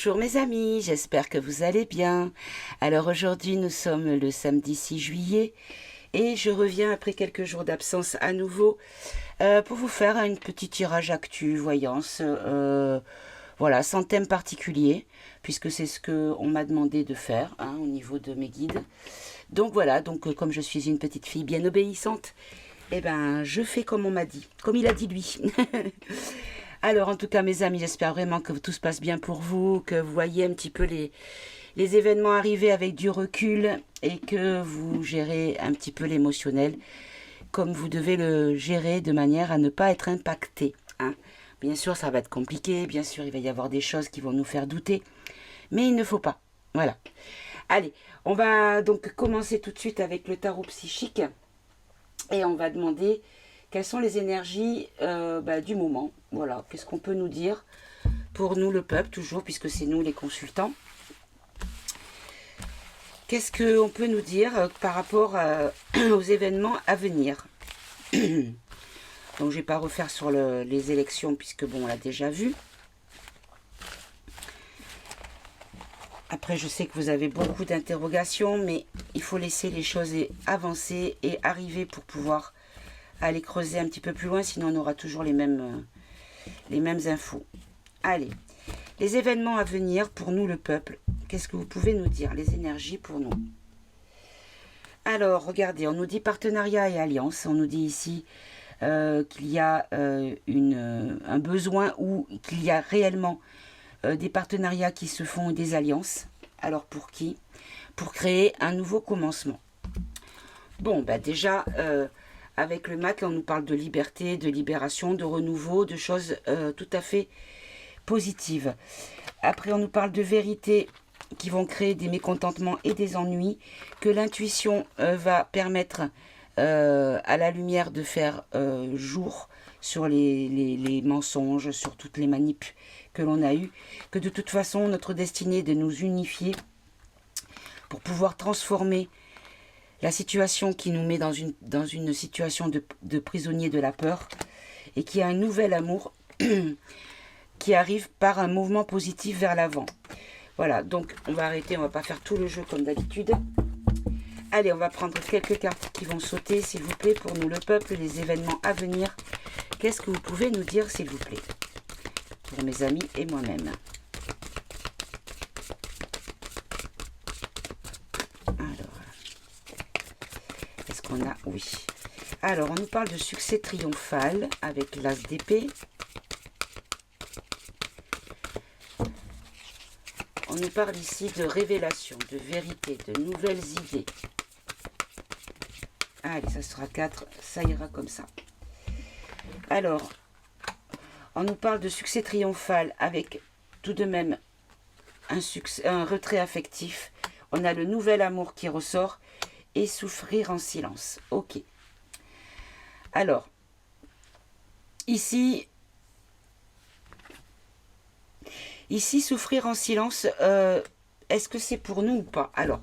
Bonjour mes amis, j'espère que vous allez bien. Alors aujourd'hui nous sommes le samedi 6 juillet et je reviens après quelques jours d'absence à nouveau pour vous faire un petit tirage actu, voyance, voilà, sans thème particulier, puisque c'est ce qu'on m'a demandé de faire au niveau de mes guides. Donc voilà, comme je suis une petite fille bien obéissante, eh ben je fais comme on m'a dit, comme il a dit lui. Alors, en tout cas, mes amis, j'espère vraiment que tout se passe bien pour vous, que vous voyez un petit peu les événements arriver avec du recul et que vous gérez un petit peu l'émotionnel comme vous devez le gérer de manière à ne pas être impacté. Bien sûr, ça va être compliqué, bien sûr, il va y avoir des choses qui vont nous faire douter, mais il ne faut pas. Voilà. Allez, on va donc commencer tout de suite avec le tarot psychique et on va demander quelles sont les énergies du moment. Voilà, qu'est-ce qu'on peut nous dire pour nous, le peuple, toujours, puisque c'est nous les consultants. Qu'est-ce qu'on peut nous dire par rapport aux événements à venir? Donc, je ne vais pas refaire sur les élections, puisque, bon, on l'a déjà vu. Après, je sais que vous avez beaucoup d'interrogations, mais il faut laisser les choses avancer et arriver pour pouvoir aller creuser un petit peu plus loin, sinon on aura toujours les mêmes infos. Allez, les événements à venir pour nous, le peuple. Qu'est-ce que vous pouvez nous dire, les énergies pour nous? Alors, regardez, on nous dit partenariat et alliance. On nous dit ici qu'il y a un besoin ou qu'il y a réellement des partenariats qui se font, des alliances. Alors, pour qui? Pour créer un nouveau commencement. Bon, déjà... avec le mat, là, on nous parle de liberté, de libération, de renouveau, de choses tout à fait positives. Après, on nous parle de vérité qui vont créer des mécontentements et des ennuis, que l'intuition va permettre à la lumière de faire jour sur les mensonges, sur toutes les manipes que l'on a eues, que de toute façon, notre destinée est de nous unifier pour pouvoir transformer la situation qui nous met dans une situation de prisonnier de la peur et qui a un nouvel amour qui arrive par un mouvement positif vers l'avant. Voilà, donc on va arrêter, on va pas faire tout le jeu comme d'habitude. Allez, on va prendre quelques cartes qui vont sauter, s'il vous plaît, pour nous, le peuple, les événements à venir. Qu'est-ce que vous pouvez nous dire, s'il vous plaît, pour mes amis et moi-même? Oui. Alors, on nous parle de succès triomphal avec l'as d'épée. On nous parle ici de révélation, de vérité, de nouvelles idées. Allez, ça sera 4, ça ira comme ça. Alors, on nous parle de succès triomphal avec tout de même un retrait affectif. On a le nouvel amour qui ressort. Et souffrir en silence. Ok. Alors, ici, souffrir en silence, est-ce que c'est pour nous ou pas? Alors,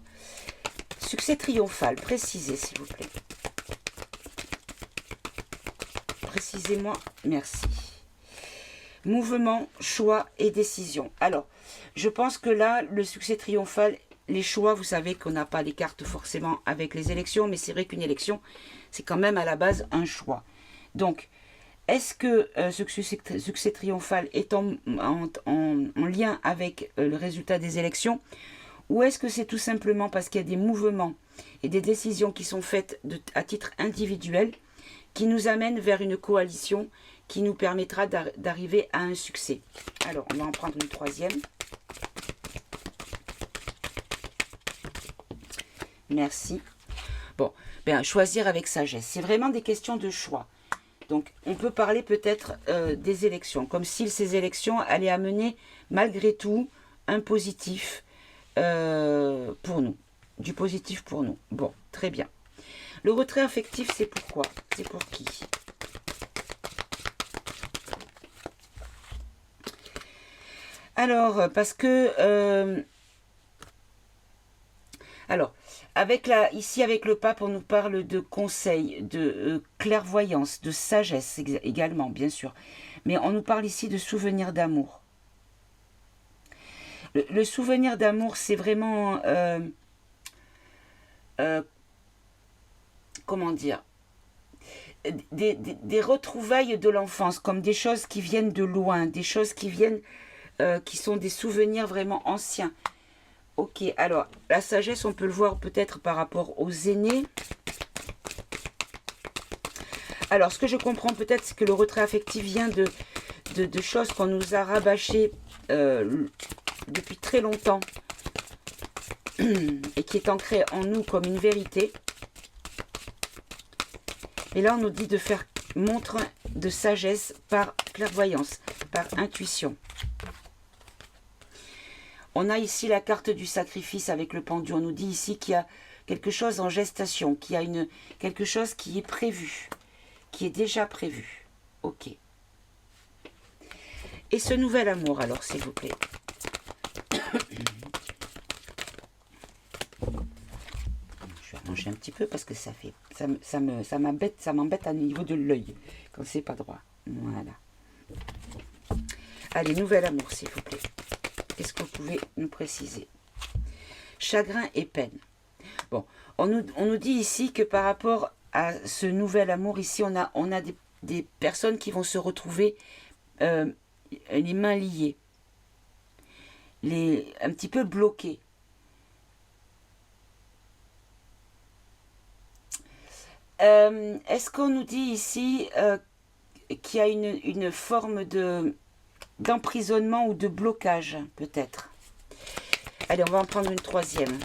succès triomphal, précisez s'il vous plaît. Précisez-moi, merci. Mouvement, choix et décision. Alors, je pense que là, le succès triomphal... Les choix, vous savez qu'on n'a pas les cartes forcément avec les élections, mais c'est vrai qu'une élection, c'est quand même à la base un choix. Donc, est-ce que ce succès triomphal est en lien avec le résultat des élections, ou est-ce que c'est tout simplement parce qu'il y a des mouvements et des décisions qui sont faites à titre individuel qui nous amènent vers une coalition qui nous permettra d'arriver à un succès? Alors, on va en prendre une troisième. Merci. Bon, choisir avec sagesse. C'est vraiment des questions de choix. Donc, on peut parler peut-être des élections, comme si ces élections allaient amener, malgré tout, un positif pour nous. Du positif pour nous. Bon, très bien. Le retrait affectif, c'est pourquoi? C'est pour qui? Alors, parce que... alors, ici avec le pape, on nous parle de conseil, de clairvoyance, de sagesse également, bien sûr. Mais on nous parle ici de souvenirs d'amour. Le souvenir d'amour, c'est vraiment... comment dire, des retrouvailles de l'enfance, comme des choses qui viennent de loin, des choses qui viennent, qui sont des souvenirs vraiment anciens. Ok, alors, la sagesse, on peut le voir peut-être par rapport aux aînés. Alors, ce que je comprends peut-être, c'est que le retrait affectif vient de choses qu'on nous a rabâchées depuis très longtemps et qui est ancrée en nous comme une vérité. Et là, on nous dit de faire montre de sagesse par clairvoyance, par intuition. On a ici la carte du sacrifice avec le pendu. On nous dit ici qu'il y a quelque chose en gestation, qu'il y a quelque chose qui est prévu, qui est déjà prévu. Ok. Et ce nouvel amour, alors, s'il vous plaît. Je vais manger un petit peu parce que ça m'embête au niveau de l'œil quand c'est pas droit. Voilà. Allez, nouvel amour, s'il vous plaît. Qu'est-ce que vous pouvez nous préciser? Chagrin et peine. Bon, on nous dit ici que par rapport à ce nouvel amour, ici, on a des personnes qui vont se retrouver les mains liées, un petit peu bloquées. Est-ce qu'on nous dit ici qu'il y a une forme d'emprisonnement ou de blocage, peut-être? Allez, on va en prendre une troisième.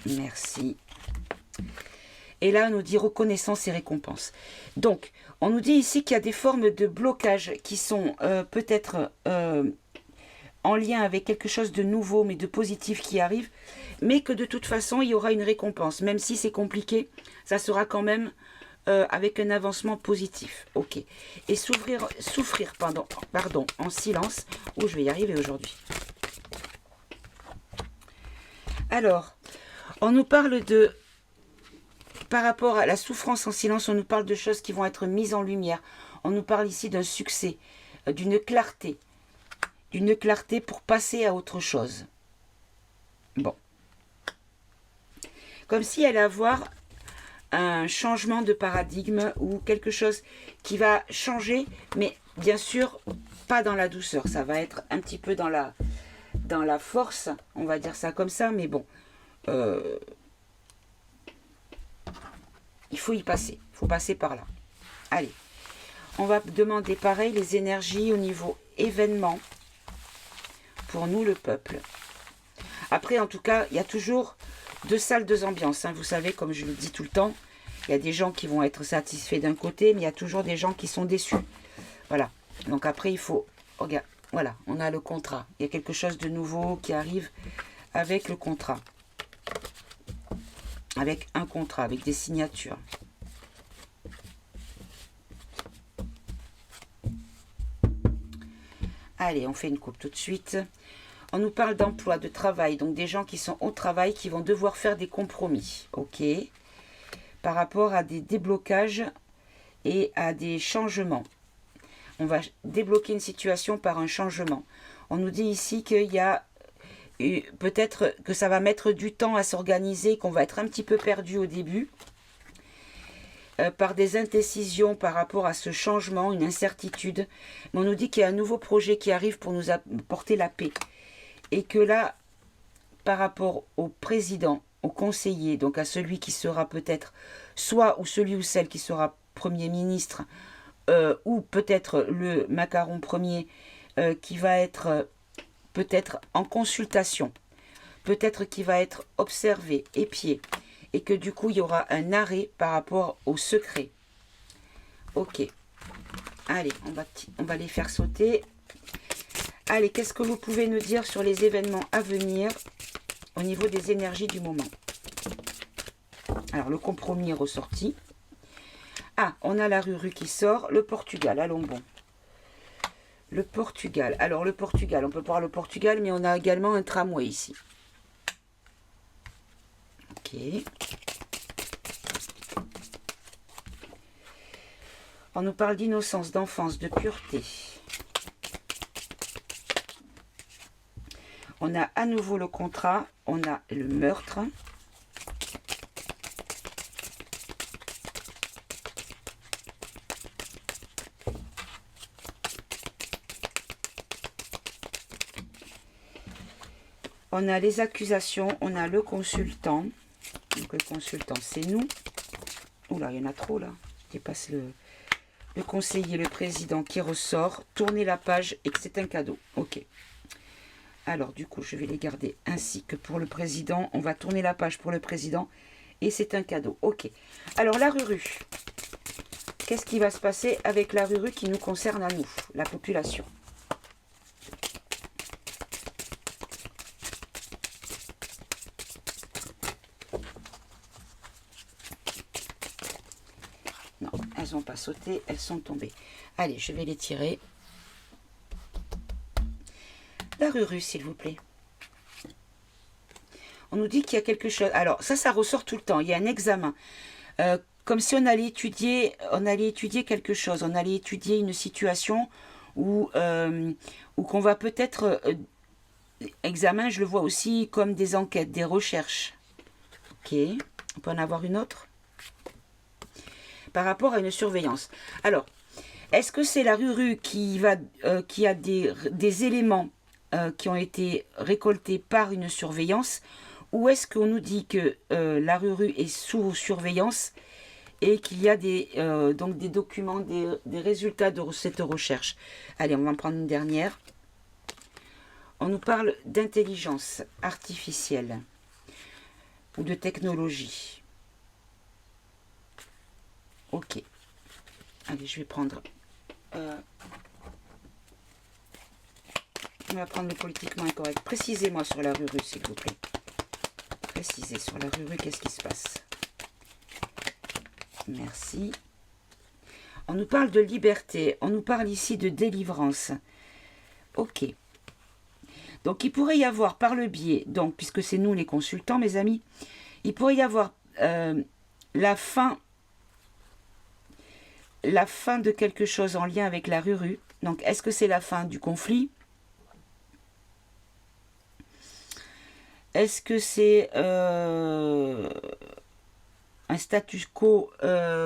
Merci. Et là, on nous dit reconnaissance et récompense. Donc, on nous dit ici qu'il y a des formes de blocage qui sont peut-être en lien avec quelque chose de nouveau, mais de positif qui arrive, mais que de toute façon, il y aura une récompense. Même si c'est compliqué, ça sera quand même avec un avancement positif. Ok. Et souffrir en silence. Oh, je vais y arriver aujourd'hui. Alors, on nous parle par rapport à la souffrance en silence, on nous parle de choses qui vont être mises en lumière. On nous parle ici d'un succès, d'une clarté pour passer à autre chose. Bon. Comme si elle allait avoir un changement de paradigme ou quelque chose qui va changer, mais bien sûr, pas dans la douceur. Ça va être un petit peu dans la force, on va dire ça comme ça, mais bon. Il faut y passer. Il faut passer par là. Allez. On va demander pareil les énergies au niveau événement pour nous, le peuple. Après, en tout cas, il y a toujours deux salles, deux ambiances. Hein. Vous savez, comme je le dis tout le temps, il y a des gens qui vont être satisfaits d'un côté, mais il y a toujours des gens qui sont déçus. Voilà. Donc après, il faut... Regarde, voilà, on a le contrat. Il y a quelque chose de nouveau qui arrive avec le contrat. Avec un contrat, avec des signatures. Allez, on fait une coupe tout de suite. On nous parle d'emploi, de travail. Donc des gens qui sont au travail, qui vont devoir faire des compromis. Ok. Par rapport à des déblocages et à des changements. On va débloquer une situation par un changement. On nous dit ici qu'il y a... Peut-être que ça va mettre du temps à s'organiser, qu'on va être un petit peu perdu au début. Par des indécisions par rapport à ce changement, une incertitude. Mais on nous dit qu'il y a un nouveau projet qui arrive pour nous apporter la paix. Et que là, par rapport au président, au conseiller, donc à celui qui sera peut-être, soit ou celui ou celle qui sera Premier ministre, ou peut-être le macaron premier qui va être peut-être en consultation, peut-être qui va être observé, épié, et que du coup il y aura un arrêt par rapport au secret. Ok. Allez, on va les faire sauter. Allez, qu'est-ce que vous pouvez nous dire sur les événements à venir au niveau des énergies du moment? Alors, le compromis est ressorti. Ah, on a la Ruru qui sort. Le Portugal, allons bon. Le Portugal. Alors, le Portugal, on peut voir le Portugal, mais on a également un tramway ici. Ok. On nous parle d'innocence, d'enfance, de pureté. On a à nouveau le contrat, on a le meurtre. On a les accusations, on a le consultant. Donc le consultant, c'est nous. Oula, il y en a trop là. Je dépasse le conseiller, le président qui ressort. Tournez la page et que c'est un cadeau. Ok. Alors du coup, je vais les garder ainsi que pour le président. On va tourner la page pour le président et c'est un cadeau. Ok. Alors la Ruru. Qu'est-ce qui va se passer avec la Ruru qui nous concerne à nous, la population? Non, elles n'ont pas sauté, elles sont tombées. Allez, je vais les tirer. La Ruru, s'il vous plaît. On nous dit qu'il y a quelque chose. Alors, ça ressort tout le temps. Il y a un examen. Comme si on allait étudier quelque chose. On allait étudier une situation où qu'on va peut-être... examen, je le vois aussi comme des enquêtes, des recherches. Ok. On peut en avoir une autre? Par rapport à une surveillance. Alors, est-ce que c'est la Ruru qui a des éléments qui ont été récoltés par une surveillance, ou est-ce qu'on nous dit que la Ruru est sous surveillance et qu'il y a donc des documents, des résultats de cette recherche? Allez, on va en prendre une dernière. On nous parle d'intelligence artificielle ou de technologie. Ok. Allez, je vais prendre... on va prendre le politiquement incorrect. Précisez-moi sur la Ruru, s'il vous plaît. Précisez sur la Ruru, qu'est-ce qui se passe? Merci. On nous parle de liberté. On nous parle ici de délivrance. Ok. Donc, il pourrait y avoir par le biais, donc, puisque c'est nous les consultants, mes amis, il pourrait y avoir la fin de quelque chose en lien avec la Ruru. Donc, est-ce que c'est la fin du conflit? Est-ce que c'est un statu quo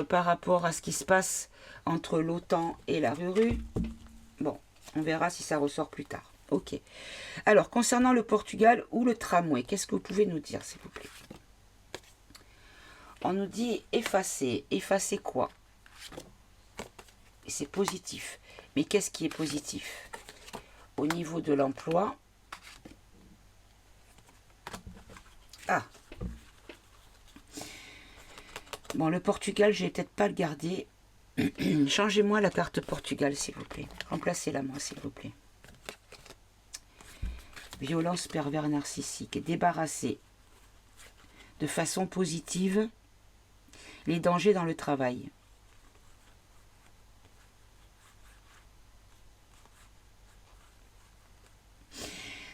par rapport à ce qui se passe entre l'OTAN et la Ruru? Bon, on verra si ça ressort plus tard. Ok. Alors, concernant le Portugal ou le tramway, qu'est-ce que vous pouvez nous dire, s'il vous plaît? On nous dit effacer. Effacer quoi? C'est positif. Mais qu'est-ce qui est positif? Au niveau de l'emploi. Ah. Bon, le Portugal, je vais peut-être pas le garder. Changez-moi la carte Portugal, s'il vous plaît. Remplacez-la, moi, s'il vous plaît. Violence pervers narcissique. Débarrasser de façon positive les dangers dans le travail.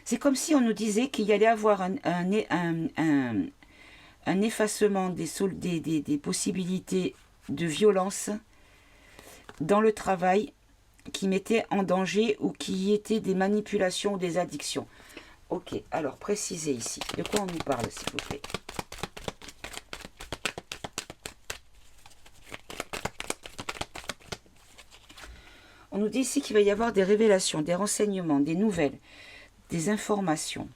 C'est comme si on nous disait qu'il y allait avoir un effacement des possibilités de violence dans le travail qui mettait en danger ou qui étaient des manipulations ou des addictions. Ok, alors précisez ici. De quoi on nous parle, s'il vous plaît? On nous dit ici qu'il va y avoir des révélations, des renseignements, des nouvelles, des informations.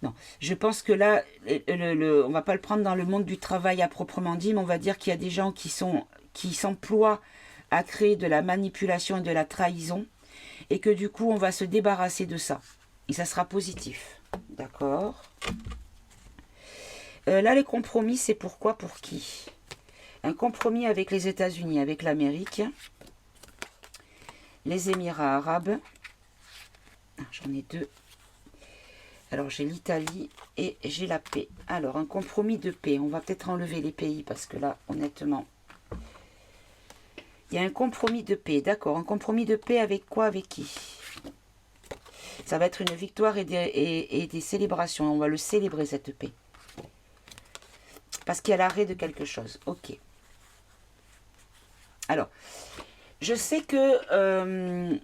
Non, je pense que là, on ne va pas le prendre dans le monde du travail à proprement dit, mais on va dire qu'il y a des gens qui s'emploient à créer de la manipulation et de la trahison, et que du coup, on va se débarrasser de ça. Et ça sera positif. D'accord. Là, les compromis, c'est pourquoi, pour qui? Un compromis avec les États-Unis, avec l'Amérique, les Émirats arabes. J'en ai deux. Alors, j'ai l'Italie et j'ai la paix. Alors, un compromis de paix. On va peut-être enlever les pays parce que là, honnêtement, il y a un compromis de paix. D'accord. Un compromis de paix avec quoi? Avec qui? Ça va être une victoire et des célébrations. On va le célébrer, cette paix. Parce qu'il y a l'arrêt de quelque chose. Ok. Alors, je sais que...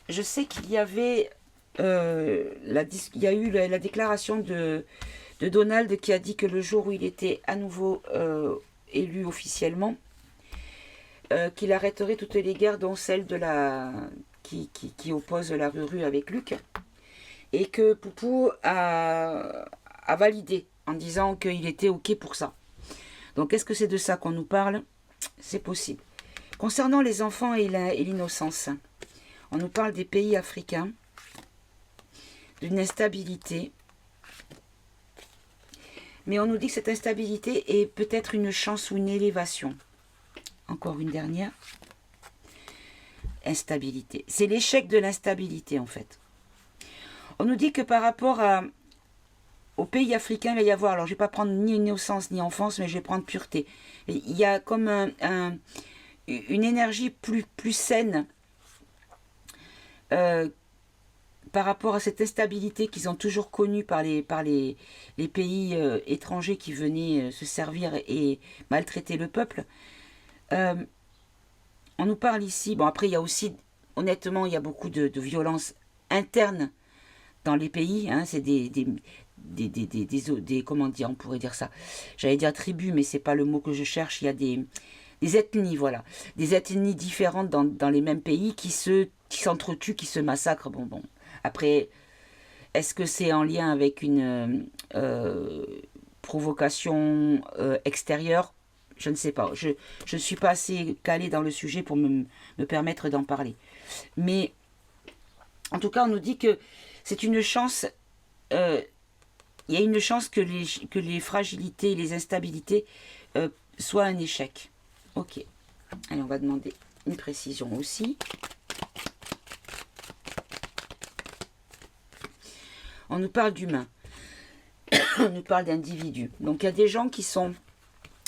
je sais qu'il y avait... il y a eu la déclaration de Donald qui a dit que le jour où il était à nouveau élu officiellement, qu'il arrêterait toutes les guerres, dont celle de qui oppose la Ruru avec Luc, et que Poupou a validé en disant qu'il était ok pour ça. Donc est-ce que c'est de ça qu'on nous parle? C'est possible. Concernant les enfants et l'innocence, on nous parle des pays africains, d'une instabilité, mais on nous dit que cette instabilité est peut-être une chance ou une élévation. Encore une dernière. Instabilité. C'est l'échec de l'instabilité, en fait. On nous dit que par rapport au pays africain, il va y avoir, alors je ne vais pas prendre ni innocence ni enfance, mais je vais prendre pureté. Il y a comme une énergie plus saine par rapport à cette instabilité qu'ils ont toujours connue par les pays étrangers qui venaient se servir et maltraiter le peuple. On nous parle ici, bon après il y a aussi, honnêtement, il y a beaucoup de violences internes dans les pays, hein, c'est des comment dire, on pourrait dire ça, j'allais dire tribus, mais c'est pas le mot que je cherche, il y a des ethnies, voilà, des ethnies différentes dans les mêmes pays qui s'entretuent, qui se massacrent, bon, après, est-ce que c'est en lien avec une provocation extérieure? Je ne sais pas, je ne suis pas assez calée dans le sujet pour me permettre d'en parler. Mais, en tout cas, on nous dit que c'est une chance, il y a une chance que les fragilités, les instabilités soient un échec. Ok, allez, on va demander une précision aussi. On nous parle d'humains, on nous parle d'individus. Donc, il y a des gens qui sont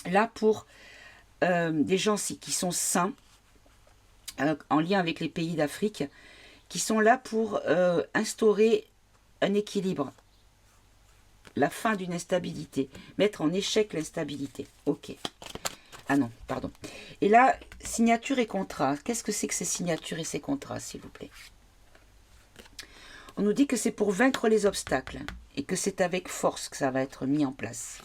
là pour des gens qui sont sains, en lien avec les pays d'Afrique, qui sont là pour instaurer un équilibre, la fin d'une instabilité, mettre en échec l'instabilité. Ok. Ah non, pardon. Et là, signature et contrat. Qu'est-ce que c'est que ces signatures et ces contrats, s'il vous plaît? On nous dit que c'est pour vaincre les obstacles et que c'est avec force que ça va être mis en place.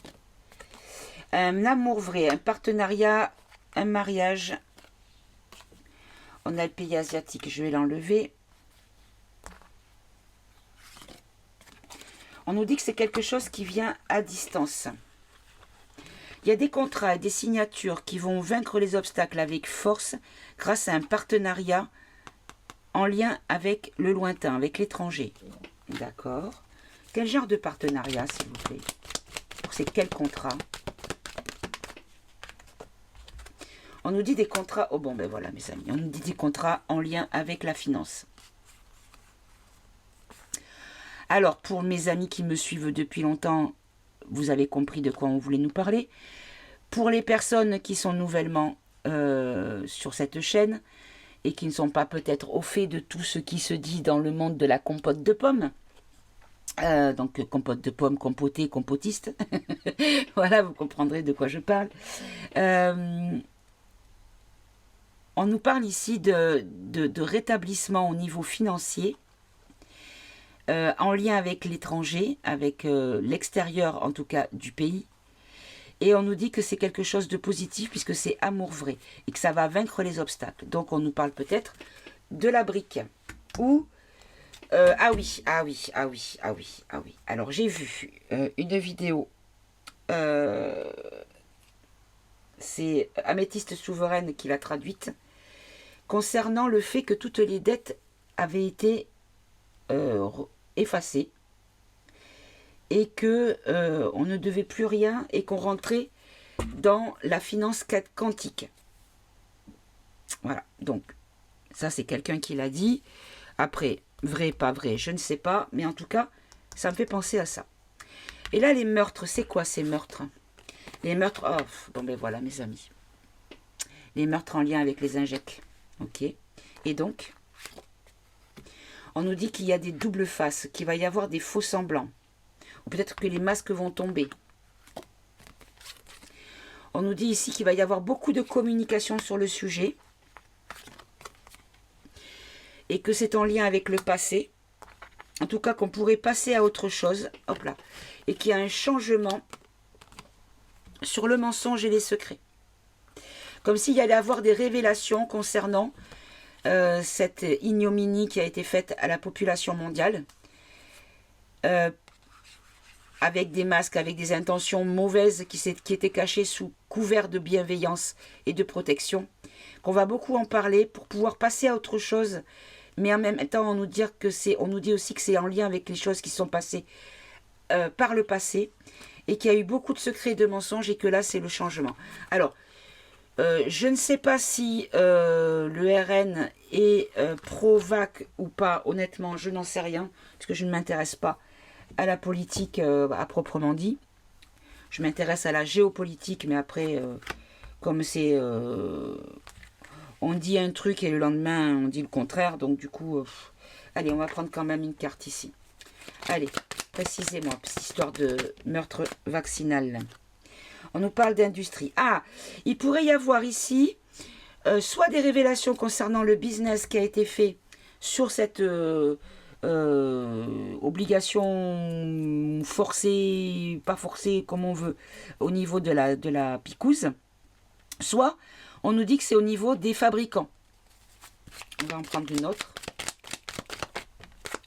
Un amour vrai, un partenariat, un mariage. On a le pays asiatique, je vais l'enlever. On nous dit que c'est quelque chose qui vient à distance. Il y a des contrats et des signatures qui vont vaincre les obstacles avec force grâce à un partenariat en lien avec le lointain, avec l'étranger. D'accord. Quel genre de partenariat, s'il vous plaît? C'est quel contrat? On nous dit des contrats... Oh bon, ben voilà, mes amis. On nous dit des contrats en lien avec la finance. Alors, pour mes amis qui me suivent depuis longtemps, vous avez compris de quoi on voulait nous parler. Pour les personnes qui sont nouvellement sur cette chaîne et qui ne sont pas peut-être au fait de tout ce qui se dit dans le monde de la compote de pommes, donc compote de pommes, compotée, compotiste, voilà, vous comprendrez de quoi je parle. On nous parle ici de rétablissement au niveau financier, en lien avec l'étranger, avec l'extérieur en tout cas du pays. Et on nous dit que c'est quelque chose de positif puisque c'est amour vrai et que ça va vaincre les obstacles. Donc on nous parle peut-être de la brique. Ou, ah oui. Alors j'ai vu une vidéo, c'est Améthyste Souveraine qui l'a traduite, concernant le fait que toutes les dettes avaient été effacées et que on ne devait plus rien et qu'on rentrait dans la finance quantique. Voilà, donc ça c'est quelqu'un qui l'a dit. Après, vrai, pas vrai, je ne sais pas, mais en tout cas, ça me fait penser à ça. Et là, les meurtres, c'est quoi ces meurtres? Les meurtres, oh, bon ben voilà mes amis. Les meurtres en lien avec les injects, ok. Et donc, On nous dit qu'il y a des doubles faces, qu'il va y avoir des faux semblants. Ou peut-être que les masques vont tomber. On nous dit ici qu'il va y avoir beaucoup de communication sur le sujet. Et que c'est en lien avec le passé. En tout cas, qu'on pourrait passer à autre chose. Hop là. Et qu'il y a un changement sur le mensonge et les secrets. Comme s'il y allait avoir des révélations concernant cette ignominie qui a été faite à la population mondiale. Avec des masques, avec des intentions mauvaises qui étaient cachées sous couvert de bienveillance et de protection. Qu'on va beaucoup en parler pour pouvoir passer à autre chose. Mais en même temps, on nous dit aussi que c'est en lien avec les choses qui sont passées par le passé. Et qu'il y a eu beaucoup de secrets et de mensonges et que là, c'est le changement. Alors, je ne sais pas si le RN est pro-vac ou pas. Honnêtement, je n'en sais rien. Parce que je ne m'intéresse pas à la politique à proprement dit. Je m'intéresse à la géopolitique. Mais après, comme c'est... on dit un truc et le lendemain, on dit le contraire. Donc du coup, allez, on va prendre quand même une carte ici. Allez, précisez-moi, histoire de meurtre vaccinal. On nous parle d'industrie. Ah, il pourrait y avoir ici soit des révélations concernant le business qui a été fait sur cette obligation forcée, pas forcée, comme on veut, au niveau de la picouse. Soit, on nous dit que c'est au niveau des fabricants. On va en prendre une autre.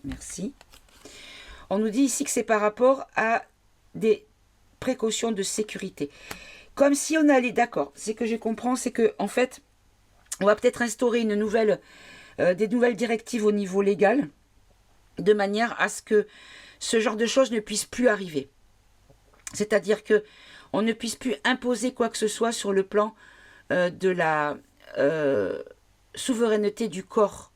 Merci. On nous dit ici que c'est par rapport à des précautions de sécurité. Comme si on allait... D'accord, ce que je comprends, c'est que en fait, on va peut-être instaurer des nouvelles directives au niveau légal, de manière à ce que ce genre de choses ne puisse plus arriver. C'est-à-dire que on ne puisse plus imposer quoi que ce soit sur le plan de la souveraineté du corps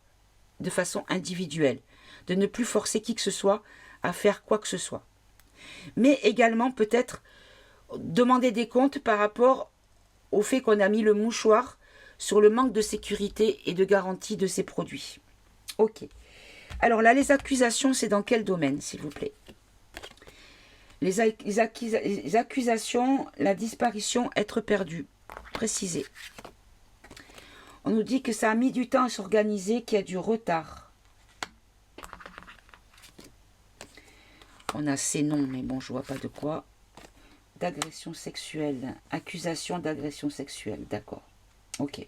de façon individuelle. De ne plus forcer qui que ce soit à faire quoi que ce soit. Mais également peut-être demander des comptes par rapport au fait qu'on a mis le mouchoir sur le manque de sécurité et de garantie de ces produits. Ok. Alors là, les accusations, c'est dans quel domaine, s'il vous plaît? Les accusations, la disparition, être perdu. Précisé. On nous dit que ça a mis du temps à s'organiser, qu'il y a du retard. On a ces noms, mais bon, je vois pas de quoi. D'agression sexuelle. Accusation d'agression sexuelle. D'accord. Ok.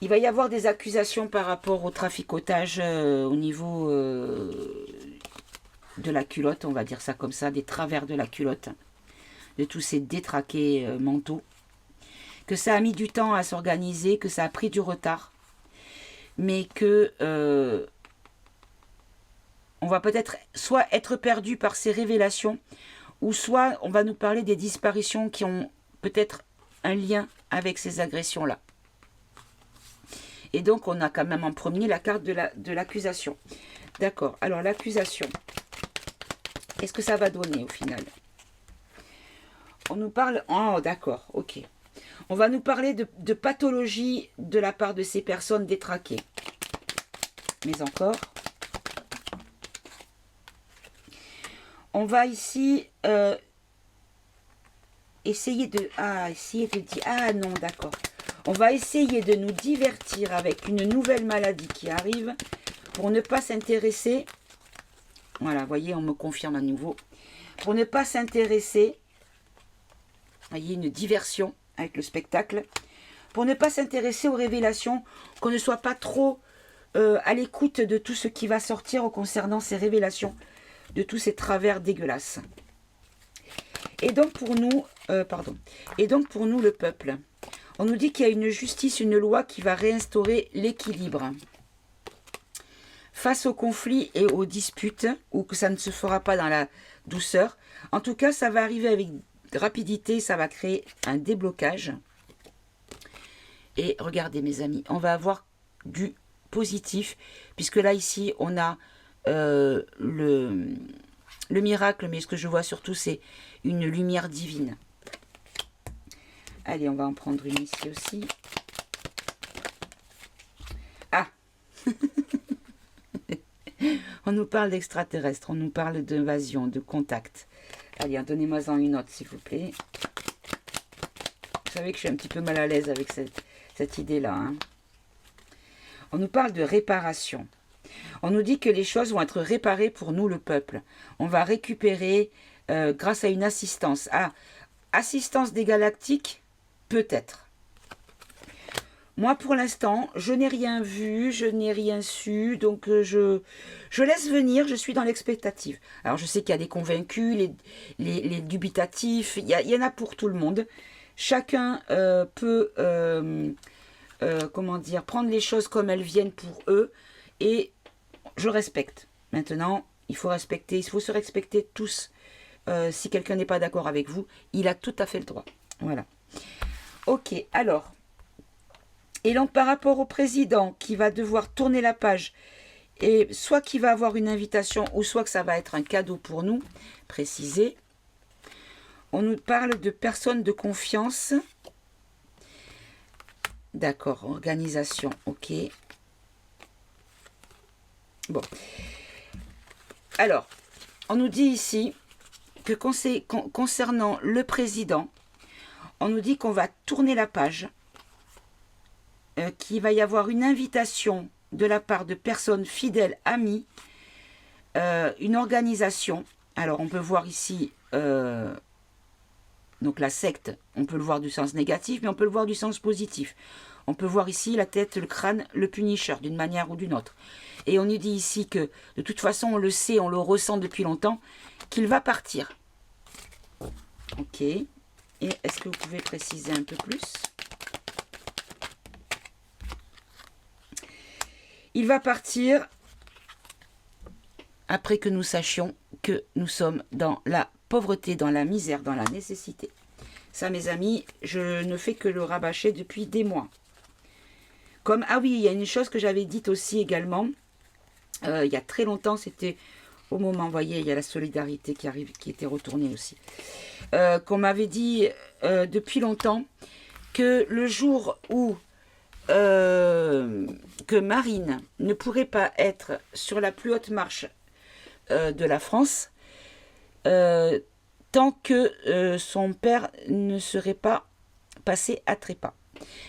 Il va y avoir des accusations par rapport au traficotage au niveau de la culotte, on va dire ça comme ça, des travers de la culotte, de tous ces détraqués mentaux. Que ça a mis du temps à s'organiser, que ça a pris du retard. Mais que on va peut-être soit être perdu par ces révélations, ou soit on va nous parler des disparitions qui ont peut-être un lien avec ces agressions-là. Et donc on a quand même en premier la carte de l'accusation. D'accord, alors l'accusation, qu'est-ce que ça va donner au final? On nous parle... Oh d'accord, ok. On va nous parler de pathologie de la part de ces personnes détraquées. Mais encore. On va ici essayer de... Ah, essayer de dire... Ah non, d'accord. On va essayer de nous divertir avec une nouvelle maladie qui arrive pour ne pas s'intéresser... Voilà, vous voyez, on me confirme à nouveau. Pour ne pas s'intéresser... Vous voyez, une diversion avec le spectacle, pour ne pas s'intéresser aux révélations, qu'on ne soit pas trop à l'écoute de tout ce qui va sortir concernant ces révélations, de tous ces travers dégueulasses. Et donc pour nous, le peuple, on nous dit qu'il y a une justice, une loi qui va réinstaurer l'équilibre face aux conflits et aux disputes, ou que ça ne se fera pas dans la douceur. En tout cas, ça va arriver avec rapidité, ça va créer un déblocage. Et regardez mes amis, on va avoir du positif, puisque là ici on a le miracle, mais ce que je vois surtout c'est une lumière divine. Allez, on va en prendre une ici aussi. On nous parle d'extraterrestres, on nous parle d'invasion, de contact. Allez, donnez-moi-en une autre, s'il vous plaît. Vous savez que je suis un petit peu mal à l'aise avec cette idée-là. Hein. On nous parle de réparation. On nous dit que les choses vont être réparées pour nous, le peuple. On va récupérer grâce à une assistance. Ah, assistance des galactiques, peut-être. Moi, pour l'instant, je n'ai rien vu, je n'ai rien su, donc je laisse venir, je suis dans l'expectative. Alors, je sais qu'il y a des convaincus, les dubitatifs, il y en a pour tout le monde. Chacun peut, comment dire, prendre les choses comme elles viennent pour eux, et je respecte. Maintenant, il faut se respecter tous. Si quelqu'un n'est pas d'accord avec vous, il a tout à fait le droit. Voilà. Ok, alors... Et donc, par rapport au président qui va devoir tourner la page, et soit qu'il va avoir une invitation, ou soit que ça va être un cadeau pour nous, précisé, on nous parle de personnes de confiance. D'accord, organisation, ok. Bon. Alors, on nous dit ici que concernant le président, on nous dit qu'on va tourner la page, qu'il va y avoir une invitation de la part de personnes fidèles, amies, une organisation. Alors, on peut voir ici, donc la secte, on peut le voir du sens négatif, mais on peut le voir du sens positif. On peut voir ici la tête, le crâne, le Punisher, d'une manière ou d'une autre. Et on nous dit ici que, de toute façon, on le sait, on le ressent depuis longtemps, qu'il va partir. Ok. Et est-ce que vous pouvez préciser un peu plus ? Il va partir après que nous sachions que nous sommes dans la pauvreté, dans la misère, dans la nécessité. Ça, mes amis, je ne fais que le rabâcher depuis des mois. Comme, ah oui, il y a une chose que j'avais dite aussi également, il y a très longtemps, c'était au moment, vous voyez, il y a la solidarité qui arrive, qui était retournée aussi. Qu'on m'avait dit depuis longtemps que le jour où que Marine ne pourrait pas être sur la plus haute marche de la France tant que son père ne serait pas passé à trépas.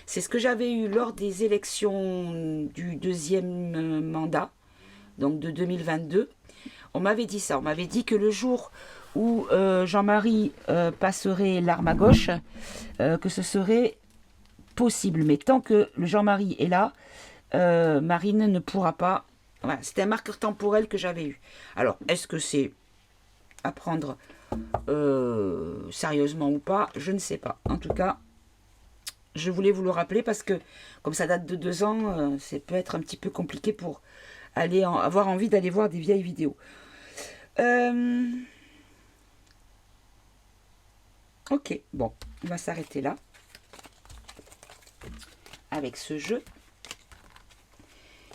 C'est ce que j'avais eu lors des élections du deuxième mandat, donc de 2022. On m'avait dit ça, on m'avait dit que le jour où Jean-Marie passerait l'arme à gauche, que ce serait possible, mais tant que le Jean-Marie est là, Marine ne pourra pas. Voilà, c'était un marqueur temporel que j'avais eu. Alors, est-ce que c'est à prendre sérieusement ou pas? Je ne sais pas. En tout cas, je voulais vous le rappeler parce que, comme ça date de 2 ans, ça peut être un petit peu compliqué pour avoir envie d'aller voir des vieilles vidéos. Ok, bon, on va s'arrêter là avec ce jeu.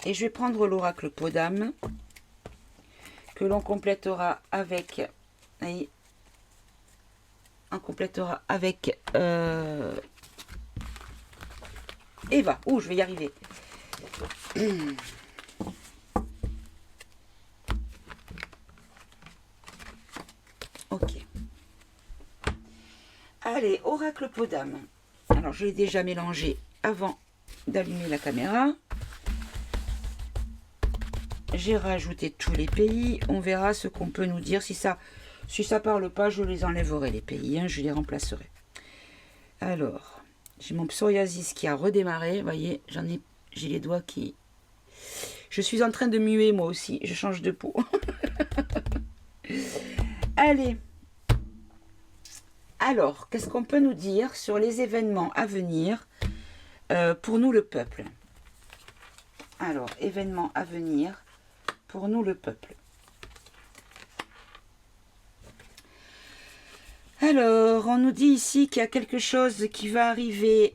Et je vais prendre l'oracle Podam que l'on complétera avec... Allez, on complétera avec Eva. Ouh, je vais y arriver. Ok. Allez, oracle Podam. Alors, je l'ai déjà mélangé avant d'allumer la caméra. J'ai rajouté tous les pays. On verra ce qu'on peut nous dire. Si ça parle pas, je les enlèverai, les pays. Hein, je les remplacerai. Alors, j'ai mon psoriasis qui a redémarré. Vous voyez, j'ai les doigts qui... Je suis en train de muer moi aussi. Je change de peau. Allez. Alors, qu'est-ce qu'on peut nous dire sur les événements à venir pour nous, le peuple? Alors, événements à venir pour nous, le peuple. Alors, on nous dit ici qu'il y a quelque chose qui va arriver,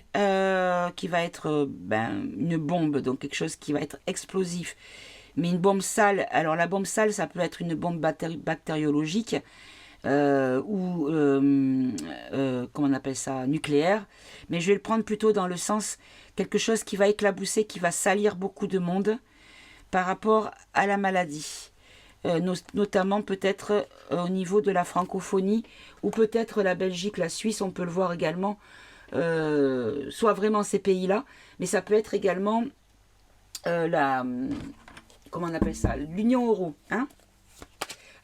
qui va être une bombe, donc quelque chose qui va être explosif. Mais une bombe sale, alors la bombe sale, ça peut être une bombe bactériologique ou, comment on appelle ça, nucléaire. Mais je vais le prendre plutôt dans le sens, quelque chose qui va éclabousser, qui va salir beaucoup de monde par rapport à la maladie. notamment peut-être au niveau de la francophonie, ou peut-être la Belgique, la Suisse, on peut le voir également, soit vraiment ces pays-là, mais ça peut être également comment on appelle ça, l'Union Euro, hein.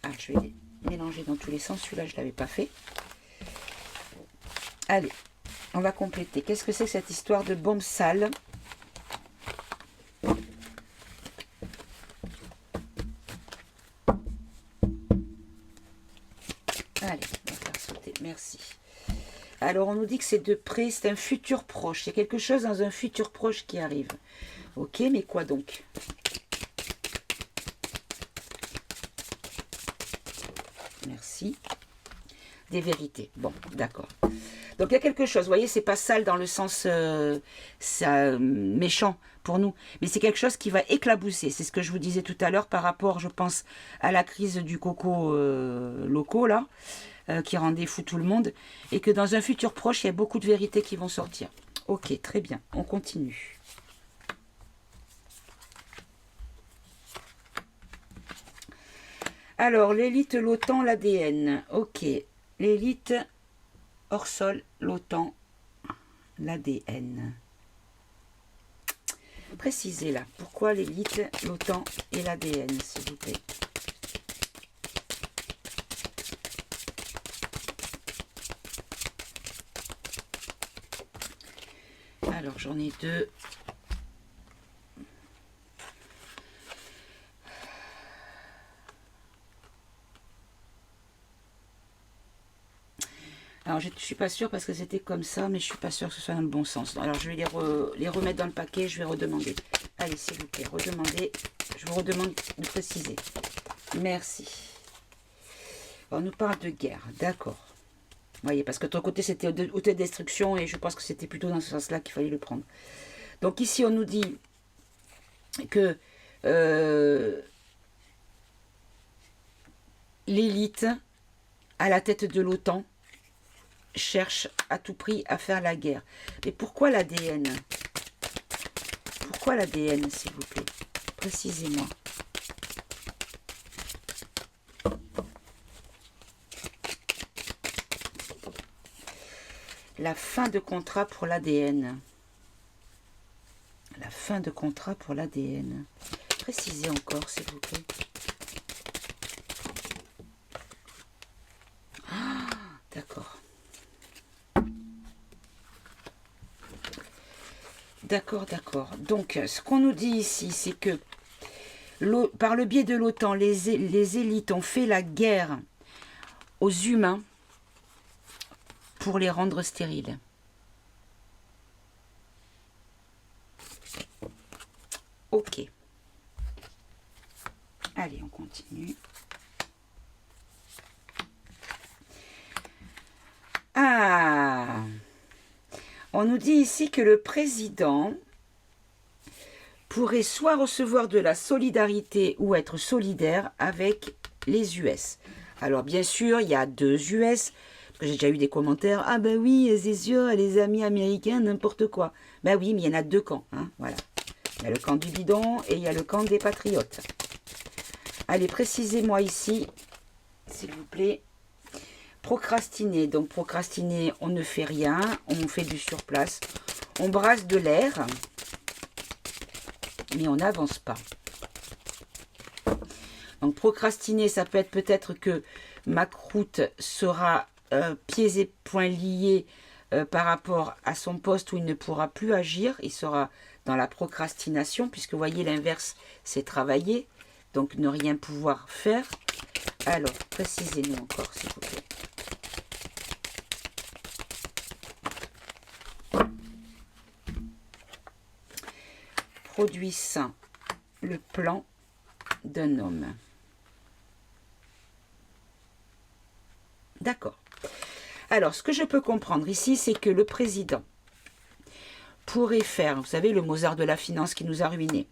Ah, je vais mélanger dans tous les sens, celui-là je ne l'avais pas fait. Allez, on va compléter. Qu'est-ce que c'est que cette histoire de bombe sale? Allez, on va faire sauter, merci. Alors, on nous dit que c'est de près, c'est un futur proche. Il y a quelque chose dans un futur proche qui arrive. Ok, mais quoi donc? Merci. Des vérités. Bon, d'accord. Donc, il y a quelque chose. Vous voyez, c'est pas sale dans le sens méchant pour nous. Mais c'est quelque chose qui va éclabousser. C'est ce que je vous disais tout à l'heure par rapport, je pense, à la crise du coco locaux, là. Qui rendait fou tout le monde, et que dans un futur proche, il y a beaucoup de vérités qui vont sortir. Ok, très bien, on continue. Alors, l'élite, l'OTAN, l'ADN. Ok, l'élite, hors sol, l'OTAN, l'ADN. Précisez là, pourquoi l'élite, l'OTAN et l'ADN, s'il vous plaît. Alors, j'en ai deux. Alors, je ne suis pas sûre parce que c'était comme ça, mais je ne suis pas sûre que ce soit dans le bon sens. Alors, je vais les remettre dans le paquet, je vais redemander. Allez, s'il vous plaît, redemandez. Je vous redemande de préciser. Merci. On nous parle de guerre, d'accord. Vous voyez, parce que de ton côté, c'était autodestruction, et je pense que c'était plutôt dans ce sens-là qu'il fallait le prendre. Donc ici, on nous dit que l'élite à la tête de l'OTAN cherche à tout prix à faire la guerre. Mais pourquoi l'ADN? Pourquoi l'ADN, s'il vous plaît? Précisez-moi. La fin de contrat pour l'ADN. La fin de contrat pour l'ADN. Précisez encore, s'il vous plaît. Ah, d'accord. D'accord, d'accord. Donc, ce qu'on nous dit ici, c'est que par le biais de l'OTAN, les élites ont fait la guerre aux humains pour les rendre stériles. Ok. Allez, on continue. Ah! On nous dit ici que le président pourrait soit recevoir de la solidarité ou être solidaire avec les US. Alors, bien sûr, il y a deux US. Parce que j'ai déjà eu des commentaires. Ah ben oui, c'est sûr, les amis américains, n'importe quoi. Ben oui, mais il y en a deux camps. Hein, voilà. Il y a le camp du bidon et il y a le camp des patriotes. Allez, précisez-moi ici, s'il vous plaît. Procrastiner. Donc, procrastiner, on ne fait rien. On fait du surplace. On brasse de l'air. Mais on n'avance pas. Donc, procrastiner, ça peut être peut-être que Macroute sera pieds et poings liés par rapport à son poste où il ne pourra plus agir. Il sera dans la procrastination, puisque vous voyez, l'inverse, c'est travailler. Donc, ne rien pouvoir faire. Alors, précisez-nous encore, s'il vous plaît. Produit sain, le plan d'un homme. D'accord. Alors, ce que je peux comprendre ici, c'est que le président pourrait faire, vous savez, le Mozart de la finance qui nous a ruinés,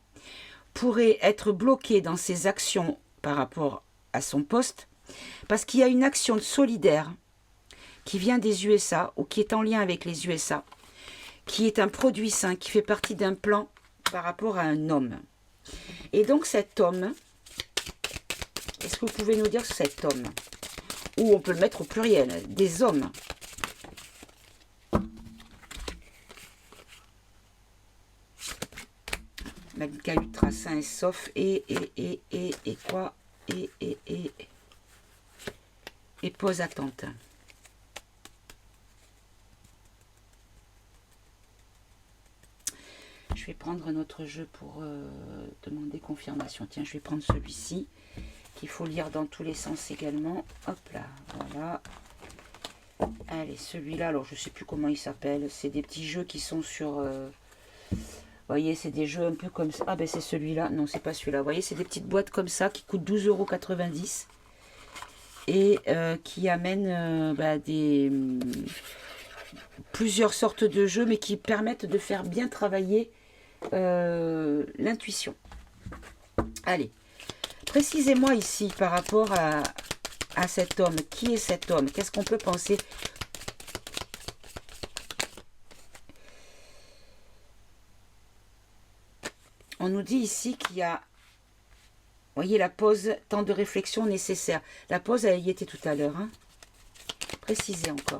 pourrait être bloqué dans ses actions par rapport à son poste, parce qu'il y a une action solidaire qui vient des USA, ou qui est en lien avec les USA, qui est un produit sain, qui fait partie d'un plan par rapport à un homme. Et donc cet homme Qu'est-ce que vous pouvez nous dire sur cet homme? Ou on peut le mettre au pluriel, des hommes. Malika ultra sain et sauf et quoi et pause attente. Je vais prendre notre jeu pour demander confirmation. Tiens, je vais prendre celui-ci qu'il faut lire dans tous les sens également. Hop là, voilà. Allez, celui-là, alors je sais plus comment il s'appelle. C'est des petits jeux qui sont sur... vous voyez, c'est des jeux un peu comme ça. Ah ben c'est celui-là. Non, c'est pas celui-là. Vous voyez, c'est des petites boîtes comme ça qui coûtent 12,90 € et qui amènent plusieurs sortes de jeux, mais qui permettent de faire bien travailler l'intuition. Allez, précisez-moi ici par rapport à cet homme. Qui est cet homme? Qu'est-ce qu'on peut penser? On nous dit ici qu'il y a, voyez, la pause, temps de réflexion nécessaire. La pause, elle y était tout à l'heure. Hein. Précisez encore.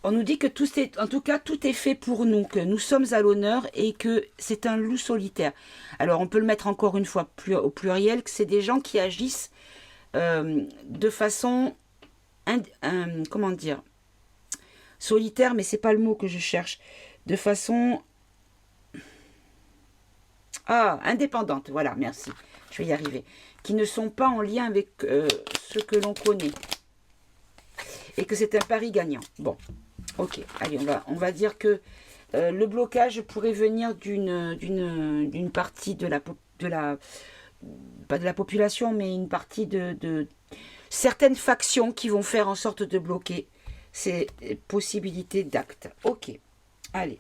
On nous dit que tout est, en tout cas, tout est fait pour nous, que nous sommes à l'honneur et que c'est un loup solitaire. Alors, on peut le mettre encore une fois au pluriel, que c'est des gens qui agissent de façon, comment dire, solitaire, mais c'est pas le mot que je cherche, de façon indépendante. Voilà, merci, je vais y arriver. Qui ne sont pas en lien avec ce que l'on connaît et que c'est un pari gagnant. Bon. Ok, allez, on va dire que le blocage pourrait venir d'une partie pas de la population, mais une partie de certaines factions qui vont faire en sorte de bloquer ces possibilités d'actes. Ok, allez.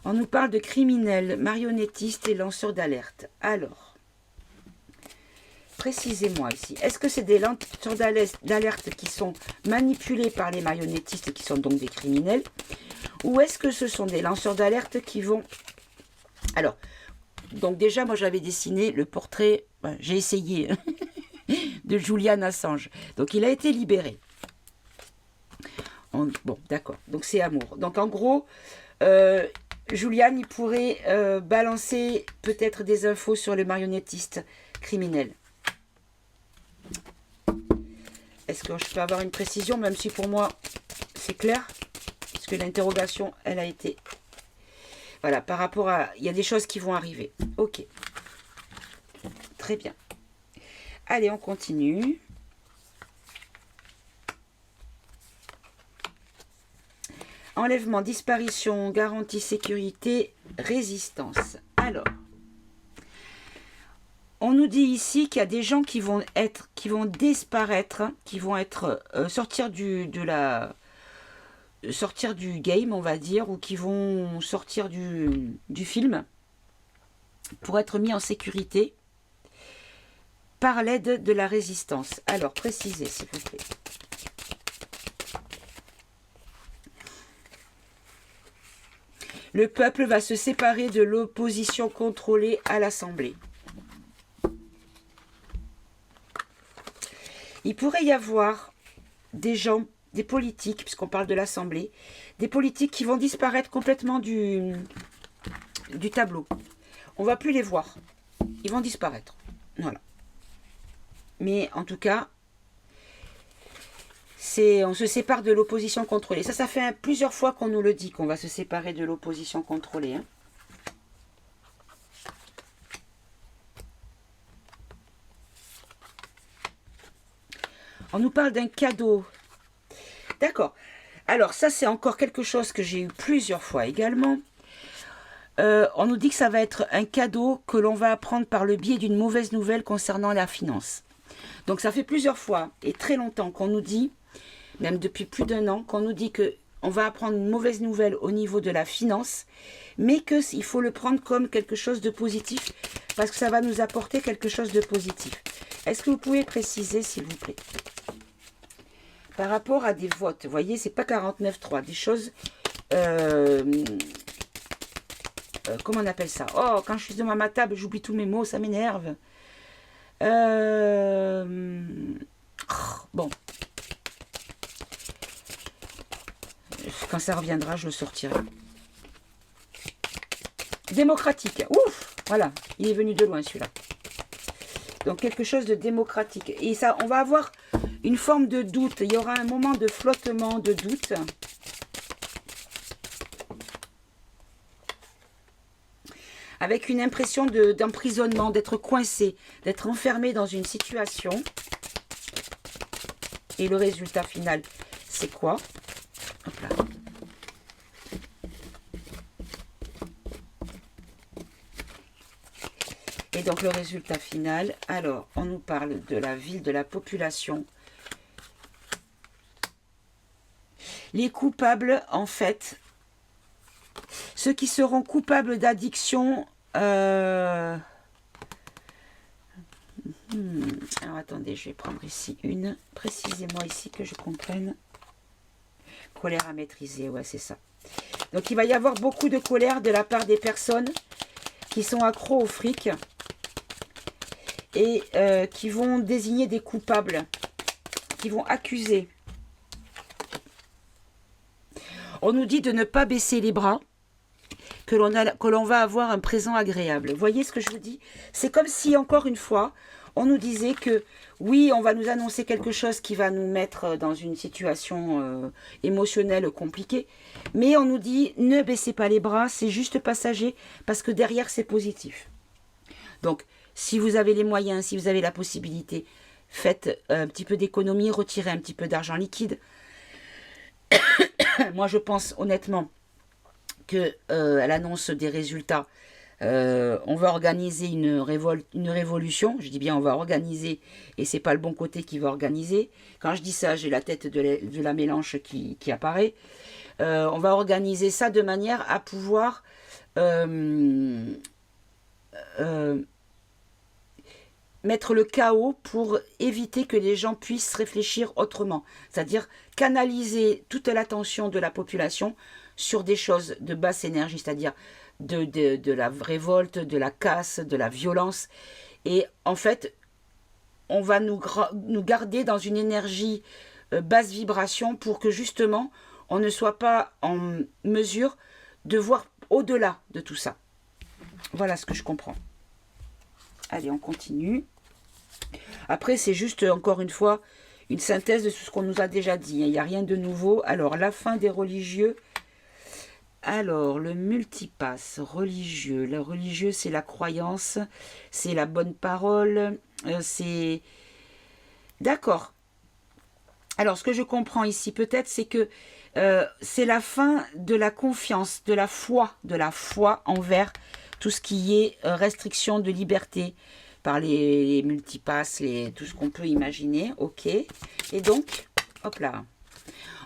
On nous parle de criminels, marionnettistes et lanceurs d'alerte. Alors, précisez-moi ici, est-ce que c'est des lanceurs d'alerte qui sont manipulés par les marionnettistes, qui sont donc des criminels, ou est-ce que ce sont des lanceurs d'alerte qui vont... Alors, donc déjà, moi j'avais dessiné le portrait, j'ai essayé, de Julian Assange. Donc il a été libéré. Bon, d'accord, donc c'est amour. Donc en gros, Julian, il pourrait balancer peut-être des infos sur le marionnettiste criminel. Est-ce que je peux avoir une précision, même si pour moi c'est clair? Parce que l'interrogation, elle a été... Voilà, par rapport à... Il y a des choses qui vont arriver. Ok. Très bien. Allez, on continue. Enlèvement, disparition, garantie, sécurité, résistance. Alors... On nous dit ici qu'il y a des gens qui vont disparaître, qui vont être sortir du game, on va dire, ou qui vont sortir du film pour être mis en sécurité par l'aide de la résistance. Alors, précisez, s'il vous plaît. Le peuple va se séparer de l'opposition contrôlée à l'Assemblée. Il pourrait y avoir des gens, des politiques, puisqu'on parle de l'Assemblée, des politiques qui vont disparaître complètement du tableau. On ne va plus les voir. Ils vont disparaître. Voilà. Mais en tout cas, on se sépare de l'opposition contrôlée. Ça fait plusieurs fois qu'on nous le dit, qu'on va se séparer de l'opposition contrôlée. Hein. On nous parle d'un cadeau. D'accord. Alors, ça, c'est encore quelque chose que j'ai eu plusieurs fois également. On nous dit que ça va être un cadeau que l'on va apprendre par le biais d'une mauvaise nouvelle concernant la finance. Donc, ça fait plusieurs fois et très longtemps qu'on nous dit, même depuis plus d'1 an, qu'on nous dit qu'on va apprendre une mauvaise nouvelle au niveau de la finance, mais qu'il faut le prendre comme quelque chose de positif, parce que ça va nous apporter quelque chose de positif. Est-ce que vous pouvez préciser, s'il vous plaît? par rapport à des votes. Vous voyez, c'est pas 49.3, des choses... comment on appelle ça? Oh, quand je suis devant ma table, j'oublie tous mes mots, ça m'énerve. Bon. Quand ça reviendra, je le sortirai. Démocratique. Ouf! Voilà, il est venu de loin celui-là. Donc quelque chose de démocratique. Et ça, on va avoir une forme de doute. Il y aura un moment de flottement, de doute. Avec une impression d'emprisonnement, d'être coincé, d'être enfermé dans une situation. Et le résultat final, c'est quoi? Hop là. Et donc le résultat final, alors on nous parle de la ville, de la population. Les coupables, en fait, ceux qui seront coupables d'addiction... Alors attendez, je vais prendre ici une. Précisez-moi ici que je comprenne. Colère à maîtriser, ouais c'est ça. Donc il va y avoir beaucoup de colère de la part des personnes qui sont accros au fric. Et qui vont désigner des coupables, qui vont accuser. On nous dit de ne pas baisser les bras, que l'on va avoir un présent agréable. Vous voyez ce que je vous dis? C'est comme si, encore une fois, on nous disait que, oui, on va nous annoncer quelque chose qui va nous mettre dans une situation émotionnelle compliquée, mais on nous dit, ne baissez pas les bras, c'est juste passager, parce que derrière, c'est positif. Donc, si vous avez les moyens, si vous avez la possibilité, faites un petit peu d'économie, retirez un petit peu d'argent liquide. Moi, je pense honnêtement que à l'annonce des résultats, on va organiser une révolution. Je dis bien on va organiser, et c'est pas le bon côté qui va organiser. Quand je dis ça, j'ai la tête de la Mélenche qui apparaît. On va organiser ça de manière à pouvoir... mettre le chaos pour éviter que les gens puissent réfléchir autrement. C'est-à-dire canaliser toute l'attention de la population sur des choses de basse énergie, c'est-à-dire de la révolte, de la casse, de la violence. Et en fait, on va nous garder dans une énergie basse vibration pour que justement, on ne soit pas en mesure de voir au-delà de tout ça. Voilà ce que je comprends. Allez, on continue. Après, c'est juste, encore une fois, une synthèse de tout ce qu'on nous a déjà dit. Il n'y a rien de nouveau. Alors, la fin des religieux. Alors, le multipasse religieux. Le religieux, c'est la croyance, c'est la bonne parole, c'est... D'accord. Alors, ce que je comprends ici, peut-être, c'est que c'est la fin de la confiance, de la foi envers tout ce qui est restriction de liberté par les multipasses, tout ce qu'on peut imaginer, ok. Et donc, hop là,